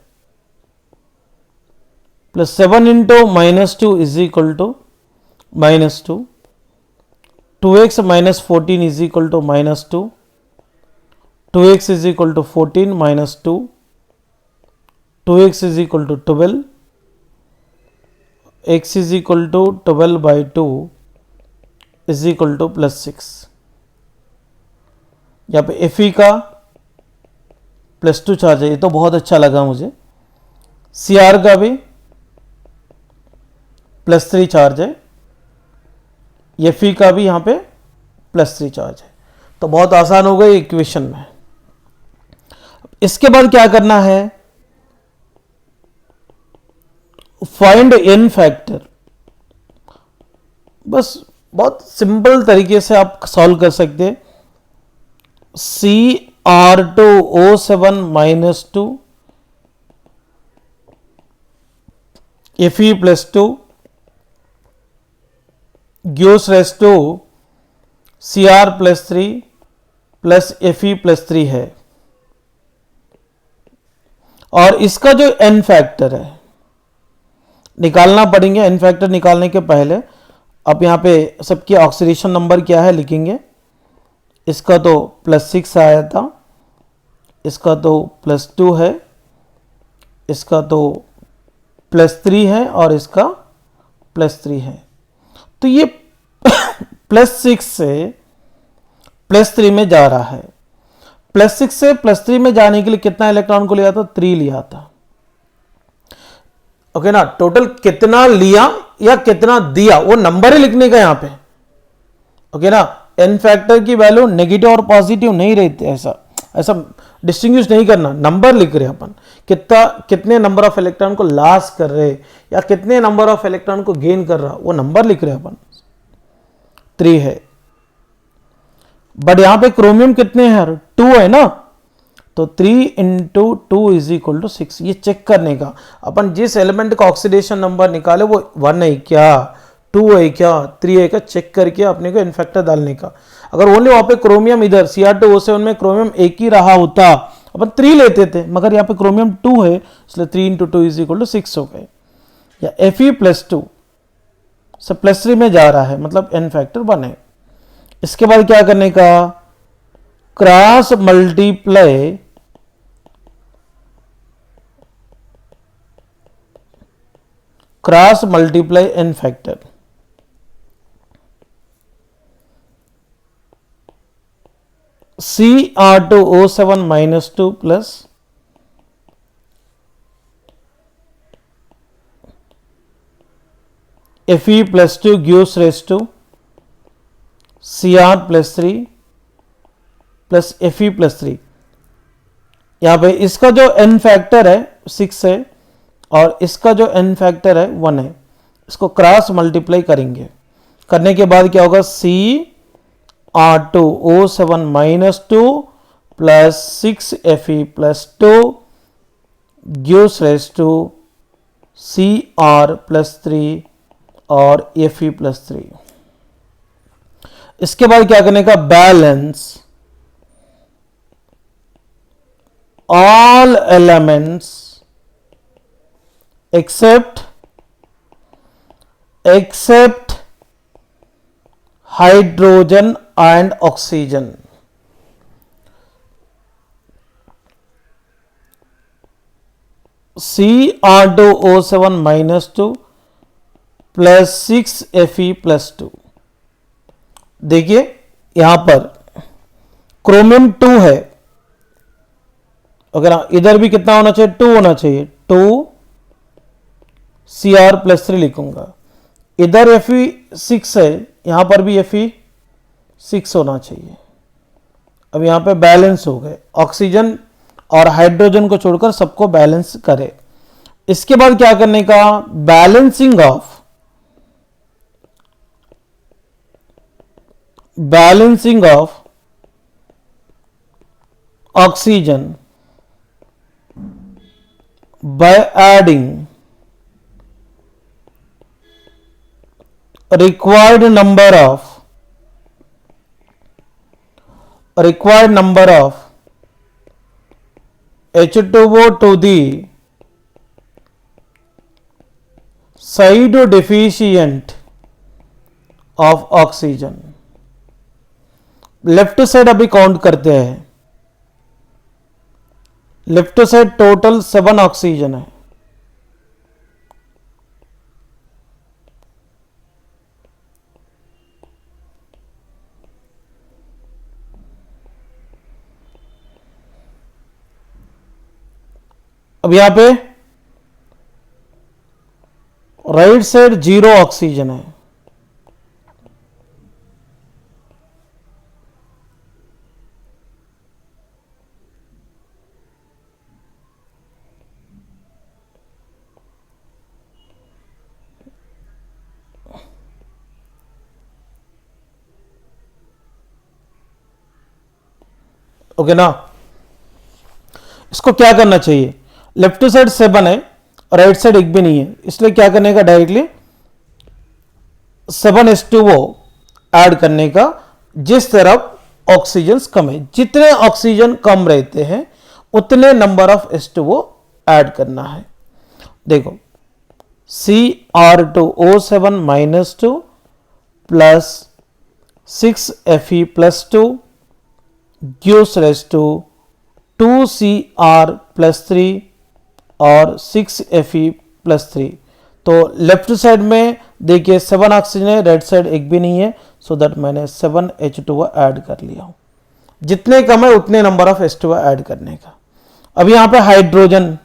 S1: plus 7 into -2 is equal to -2, 2x minus 14 is equal to -2, 2x is equal to 14 minus 2, 2x is equal to 12, x is equal to 12 by 2 is equal to +6। यहाँ पे Fe का +2 charge है, ये तो बहुत अच्छा लगा मुझे। Cr का भी +3 चार्ज है, Fe का भी यहाँ पे +3 चार्ज है। तो बहुत आसान हो गई इक्वेशन में। इसके बाद क्या करना है, फाइंड n फैक्टर। बस बहुत सिंपल तरीके से आप सॉल्व कर सकते हैं। Cr2O7 -2 Fe +2 gives rise to Cr +3 plus Fe +3 है। और इसका जो n फैक्टर है निकालना पड़ेंगे। n फैक्टर निकालने के पहले आप यहाँ पे सबके ऑक्सीडेशन नंबर क्या है लिखेंगे। इसका तो +6 आया था, इसका तो +2 है, इसका तो +3 है और इसका +3 है। तो ये +6 से +3 में जा रहा है। +6 से +3 में जाने के लिए कितना इलेक्ट्रॉन को लिया था, 3 लिया था। ओके ना, टोटल कितना लिया या कितना दिया वो नंबर ही लिखने का यहां पे। ओके ना, n फैक्टर की वैल्यू नेगेटिव और पॉजिटिव नहीं रहती, ऐसा डिस्टिंग्विश नहीं करना, नंबर लिख रहे अपन। कितने नंबर ऑफ इलेक्ट्रॉन को लॉस कर रहे या कितने नंबर ऑफ इलेक्ट्रॉन को गेन कर रहा, वो नंबर लिख रहे अपन। 3 है, बट यहां पे क्रोमियम कितने हैं, 2 है ना, तो 3 × 2 = 6। ये चेक करने का अपन जिस एलिमेंट का ऑक्सीडेशन नंबर निकाले वो 1 है क्या, 2 है क्या, 3 है क्या, चेक करके अपने को इन्फेक्टर डालने का। अगर ओनली वहां पे क्रोमियम इधर Cr2O7 में क्रोमियम एक ही रहा होता अपन 3 लेते थे, मगर यहाँ पे क्रोमियम 2 है इसलिए 3 × 2 = 6 हो गए। या Fe +2 से +3 में जा रहा है, मतलब n फैक्टर 1 है। इसके बाद क्या करने का, cross multiply n factor. Cr2O7 -2 plus Fe +2 gives rise to Cr +3 plus Fe +3। यहां पे इसका जो n फैक्टर है 6 है और इसका जो n फैक्टर है 1 है। इसको क्रॉस मल्टीप्लाई करेंगे, करने के बाद क्या होगा, Cr2O7 -2 plus 6 Fe +2 gives rise to Cr +3 और Fe +3। इसके बाद क्या करने का, balance all elements except hydrogen and oxygen। Cr2O7 -2 plus 6 Fe +2। देखिए यहां पर क्रोमियम 2 है, अगर इधर भी कितना होना चाहिए, 2 होना चाहिए, 2 Cr +3 लिखूंगा। इधर Fe 6 है, यहां पर भी Fe 6 होना चाहिए। अब यहां पे बैलेंस हो गए, ऑक्सीजन और हाइड्रोजन को छोड़कर सबको बैलेंस करे। इसके बाद क्या करने का, balancing of oxygen by adding required number of H2O to the side deficient of oxygen। Left side अभी काउंट करते हैं, लेफ्ट साइड टोटल 7 ऑक्सीजन है। अब यहां पे राइट साइड 0 ऑक्सीजन है, ओके ना। इसको क्या करना चाहिए, लेफ्ट साइड 7 है, राइट साइड एक भी नहीं है, इसलिए क्या करने का, डायरेक्टली 7H2O ऐड करने का। जिस तरफ ऑक्सीजन कम है, जितने ऑक्सीजन कम रहते हैं उतने नंबर ऑफ H2O ऐड करना है। देखो Cr2O7 -2 plus 6Fe + 2 gives rise to 2Cr + 3 और 6Fe + 3। तो लेफ्ट साइड में देखिए 7 ऑक्सीजन है, राइट साइड एक भी नहीं है, सो दैट मैंने 7H2O ऐड कर लिया हूं। जितने कम है उतने नंबर ऑफ H2O ऐड करने का। अब यहां पे हाइड्रोजन,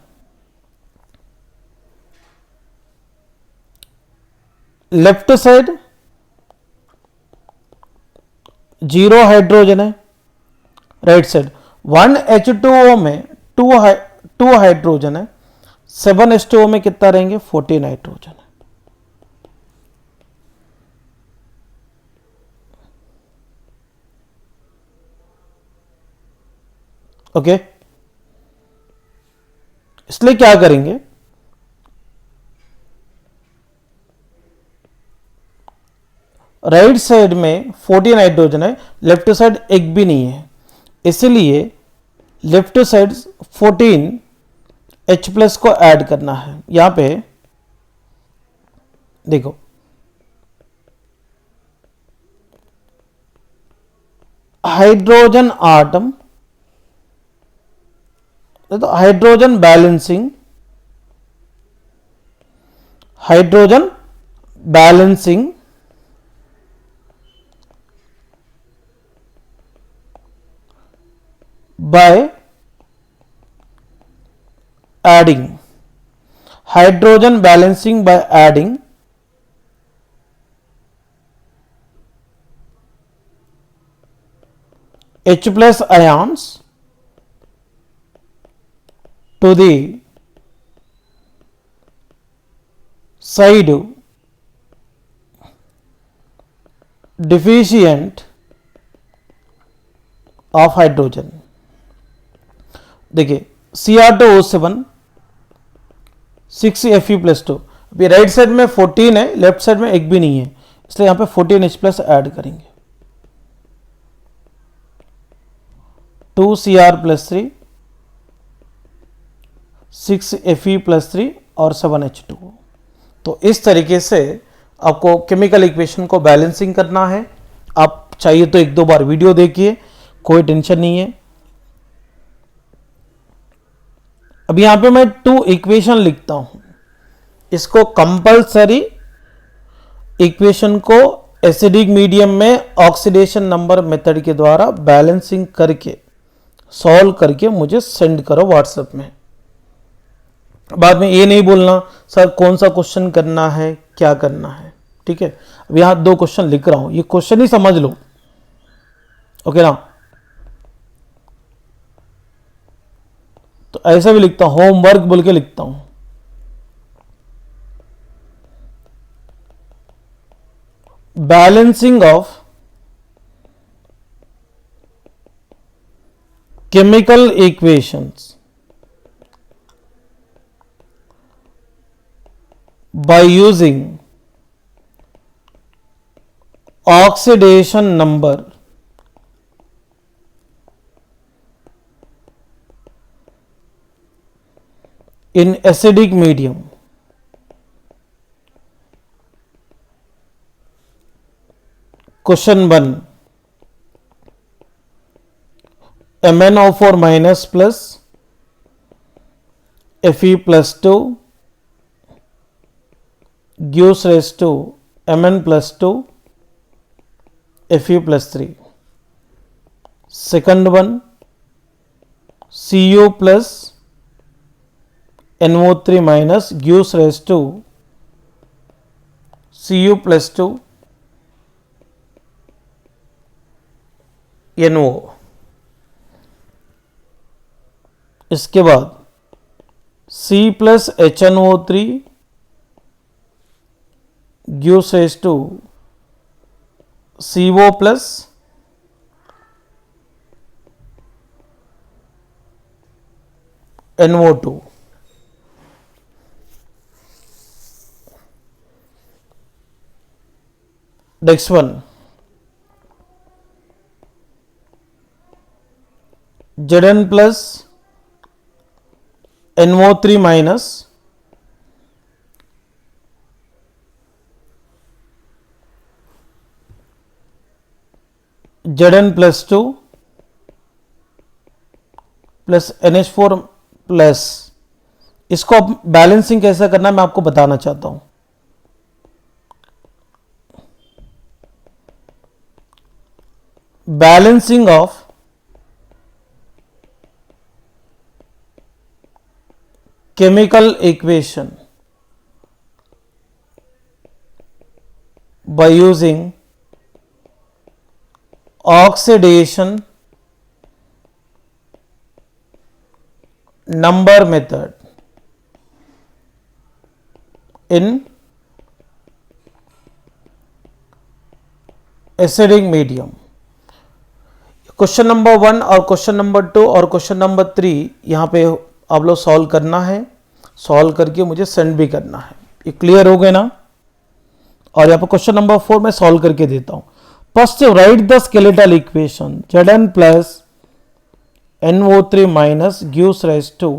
S1: लेफ्ट साइड 0 हाइड्रोजन है, राइट साइड 1H2O में 2 हाइड्रोजन है, 7H2O में कितना रहेंगे, 14 हाइड्रोजन है। ओके, इसलिए क्या करेंगे, राइट साइड में 14 हाइड्रोजन है, लेफ्ट साइड एक भी नहीं है, इसलिए लेफ्ट साइड 14H+ को ऐड करना है। यहां पे देखो हाइड्रोजन आटम, तो hydrogen balancing, hydrogen balancing by adding, hydrogen balancing by adding H+ ions to the side deficient of hydrogen। देखिए Cr2O7 6Fe + 2, अभी राइट साइड में 14 है, लेफ्ट साइड में एक भी नहीं है, इसलिए यहां पे 14H+ ऐड करेंगे। 2Cr + 3 6Fe + 3 और 7H2O। तो इस तरीके से आपको केमिकल इक्वेशन को बैलेंसिंग करना है। आप चाहिए तो 1-2 बार वीडियो देखिए, कोई टेंशन नहीं है। अब यहां पे मैं 2 इक्वेशन लिखता हूं, इसको कंपलसरी इक्वेशन को एसिडिक मीडियम में ऑक्सीडेशन नंबर मेथड के द्वारा बैलेंसिंग करके सॉल्व करके मुझे सेंड करो व्हाट्सएप में। बाद में ये नहीं बोलना सर कौन सा क्वेश्चन करना है, क्या करना है, ठीक है। अब यहां 2 क्वेश्चन लिख रहा हूं, ये क्वेश्चन ही समझ लो, ओके ना। तो ऐसा भी लिखता हूं, होमवर्क बोल के लिखता हूं। Balancing of chemical equations by using oxidation number in acidic medium। Question 1, MnO4 minus plus Fe plus 2 gives rise to Mn plus 2 Fe plus 3। Second one, Cu plus NO3 minus gives rise to Cu plus 2 NO। इसके बाद C plus HNO3 gives rise to CO plus NO2। Next one, Zn plus NO3 minus Zn plus 2 plus NH4 plus, इसको अब balancing कैसे करना है मैं आपको बताना चाहता हूं। Balancing of chemical equation by using oxidation number method in acidic medium। Question number 1 और क्वेश्चन नंबर 2 और क्वेश्चन नंबर 3 यहाँ पे आप लोग सॉल्व करना है, सॉल्व करके मुझे सेंड भी करना है। ये क्लियर हो गए ना। और यहाँ पे क्वेश्चन नंबर 4 मैं सॉल्व करके देता हूँ। First write the skeletal equation Zn plus NO3 minus gives rise to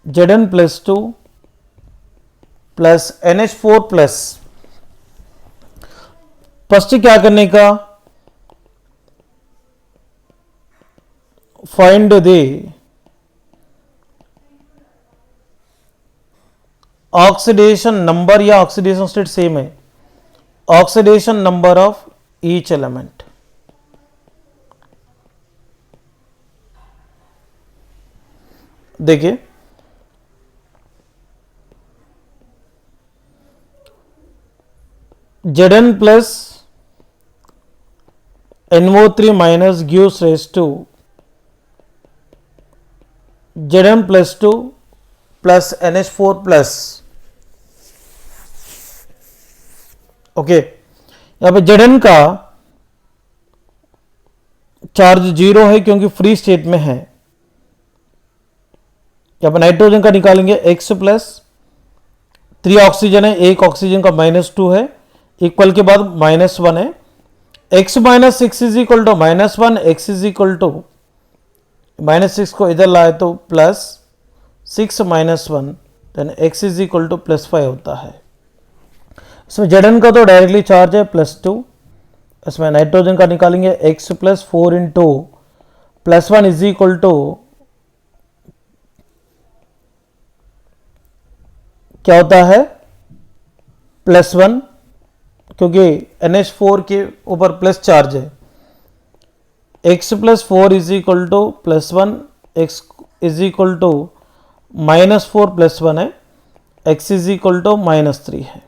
S1: Zn plus 2 plus NH4 plus. First क्या करने का, फाइंड द ऑक्सीडेशन नंबर, या ऑक्सीडेशन स्टेट सेम है, oxidation number of each element. देखिए Zn plus NO3 minus gives rise to Zn plus 2 plus NH4 plus. Okay, यहां पे Zn का charge 0 है क्योंकि फ्री स्टेट में है। यहां पे नाइट्रोजन का निकालेंगे X प्लस 3 ऑक्सीजन है, एक ऑक्सीजन का -2 है, इक्वल के बाद -1 है। X minus 6 is equal to -1, X is equal to -6 को इधर लाए तो plus 6 minus 1, then X is equal to +5 होता है। इसमें Zn का तो डायरेक्टली चार्ज है +2, इसमें नाइट्रोजन का निकालेंगे X plus 4 into +1 is equal to क्या होता है +1, क्योंकि NH4 के ऊपर प्लस चार्ज है। X plus 4 is equal to +1, X is equal to -4 plus 1 है, X इज इक्वल टू -3 है।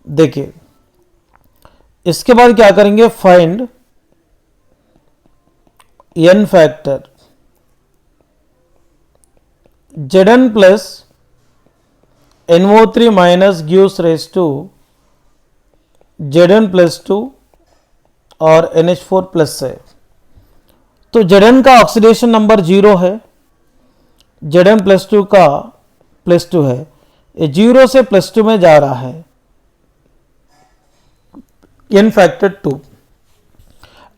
S1: देखिए इसके बाद क्या करेंगे, find n factor Zn plus NO3 minus gives rise to Zn plus 2 और NH4 प्लस है। तो Zn का ऑक्सीडेशन नंबर 0 है, Zn प्लस 2 का +2 है, ये 0 से +2 में जा रहा है, n फैक्टर 2।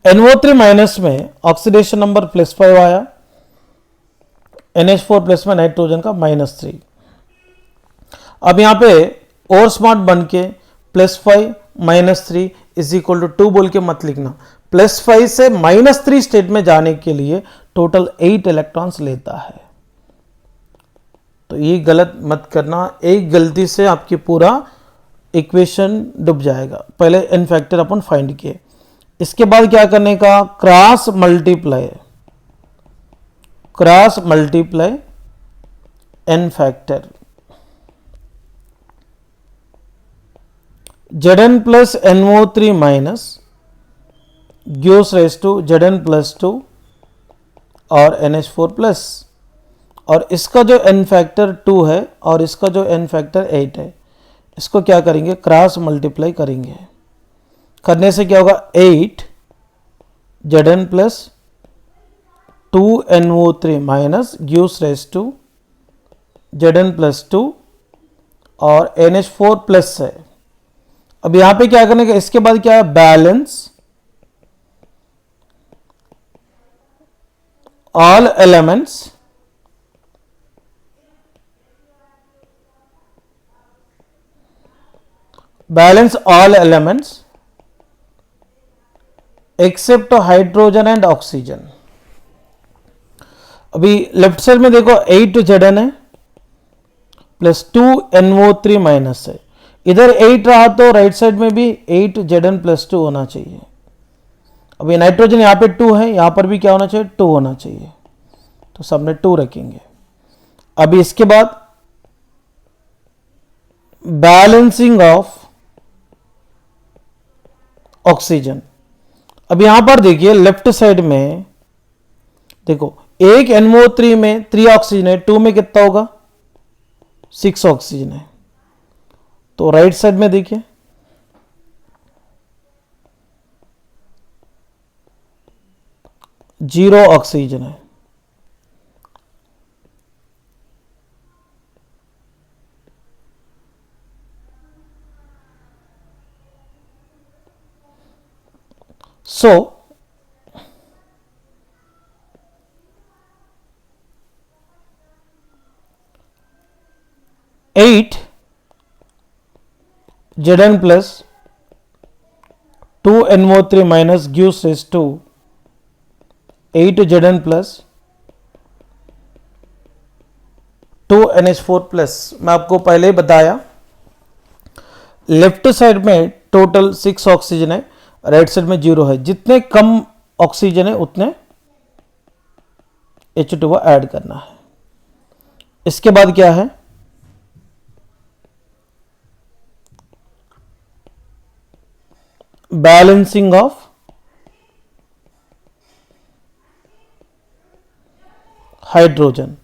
S1: NO3 माइनस में ऑक्सीडेशन नंबर +5 आया, NH4 प्लस में नाइट्रोजन का -3। अब यहां पे और स्मार्ट बन के +5 -3 इज इक्वल टू 2 बोल के मत लिखना, +5 से -3 स्टेट में जाने के लिए टोटल 8 इलेक्ट्रॉन्स लेता है। तो ये गलत मत करना, एक गलती से आपकी पूरा इक्वेशन डूब जाएगा। पहले n फैक्टर अपन फाइंड किए, इसके बाद क्या करने का, cross multiply n factor. Zn plus NO3 minus gives rise to Zn plus 2 और NH4 प्लस, और इसका जो n फैक्टर 2 है और इसका जो n फैक्टर 8 है, इसको क्या करेंगे, क्रॉस मल्टीप्लाई करेंगे. करने से क्या होगा, 8 Zn plus 2 NO3 minus gives rise to Zn plus 2 और NH4 प्लस है. अब यहां पे क्या करने का, इसके बाद क्या है, balance all elements except hydrogen and oxygen. अभी लेफ्ट साइड में देखो 8 Zn है प्लस 2 NO3 माइनस है. इधर 8 रहा तो राइट साइड में भी 8 Zn प्लस 2 होना चाहिए. अभी नाइट्रोजन यहां पे 2 है, यहां पर भी क्या होना चाहिए, 2 होना चाहिए, तो सबने 2 रखेंगे. अभी इसके बाद बैलेंसिंग ऑफ ऑक्सीजन. अब यहां पर देखिए लेफ्ट साइड में देखो, एक NO3 में 3 ऑक्सीजन है, 2 में कितना होगा, 6 ऑक्सीजन है. तो राइट साइड में देखिए 0 ऑक्सीजन है. So 8 Zn plus 2 NO3 minus gives rise to 8 Zn plus 2 NH4 plus. मैं आपको पहले ही बताया, लेफ्ट साइड में टोटल 6 ऑक्सीजन है, राइट साइड में 0 है. जितने कम ऑक्सीजन है उतने H2O ऐड करना है. इसके बाद क्या है, balancing of hydrogen.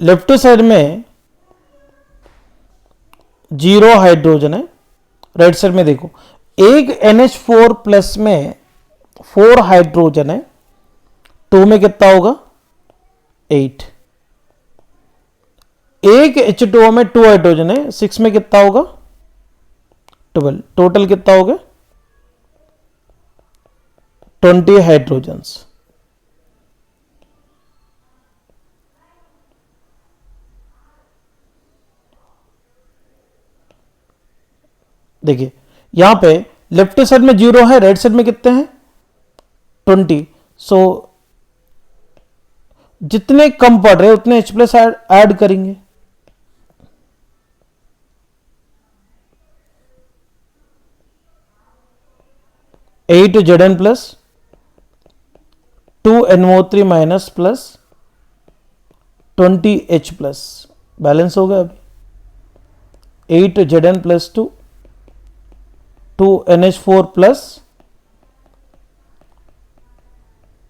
S1: Left side में 0 हाइड्रोजन है, राइट साइड में देखो एक NH4 प्लस में 4 हाइड्रोजन है, 2 में कितना होगा, 8. एक H2O में 2 हाइड्रोजन है, 6 में कितना होगा, 12. टोटल कितना हो गया, 20 हाइड्रोजन्स. देखिए यहां पे लेफ्ट साइड में 0 है, राइट साइड में कितने हैं, 20. सो जितने कम पड़ रहे उतने H प्लस ऐड करेंगे. Eight Zn plus 2 NO3 minus plus 20 H plus, balance हो गया. अभी 8 Zn plus 2 NH4 plus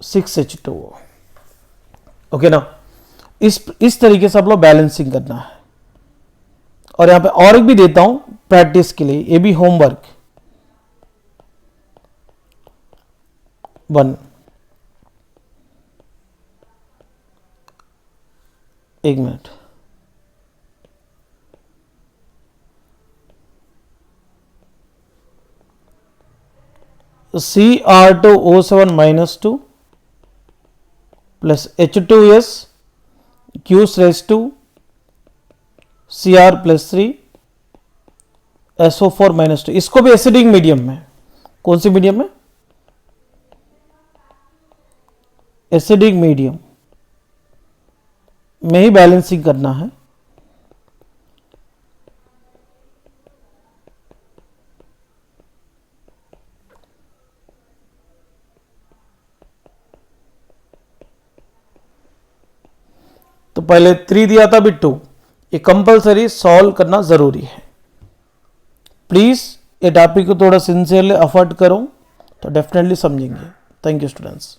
S1: 6 H2O. Okay ना. इस तरीके से आप लोग बैलेंसिंग करना है. और यहां पे और एक भी देता हूं प्रैक्टिस के लिए, ये भी होमवर्क. 1 एक minute, Cr2O7 minus 2 plus H2S gives rise to Cr plus 3 SO4 minus 2. इसको भी एसिडिक मीडियम में, कौन सी मीडियम में, एसिडिक मीडियम में ही बैलेंसिंग करना है. तो पहले 3 दिया था, अभी 2। ये कंपलसरी सॉल्व करना ज़रूरी है। प्लीज़ ये टॉपिक को थोड़ा सिंसियरली अफर्ट करो तो डेफिनेटली समझेंगे। Thank you students.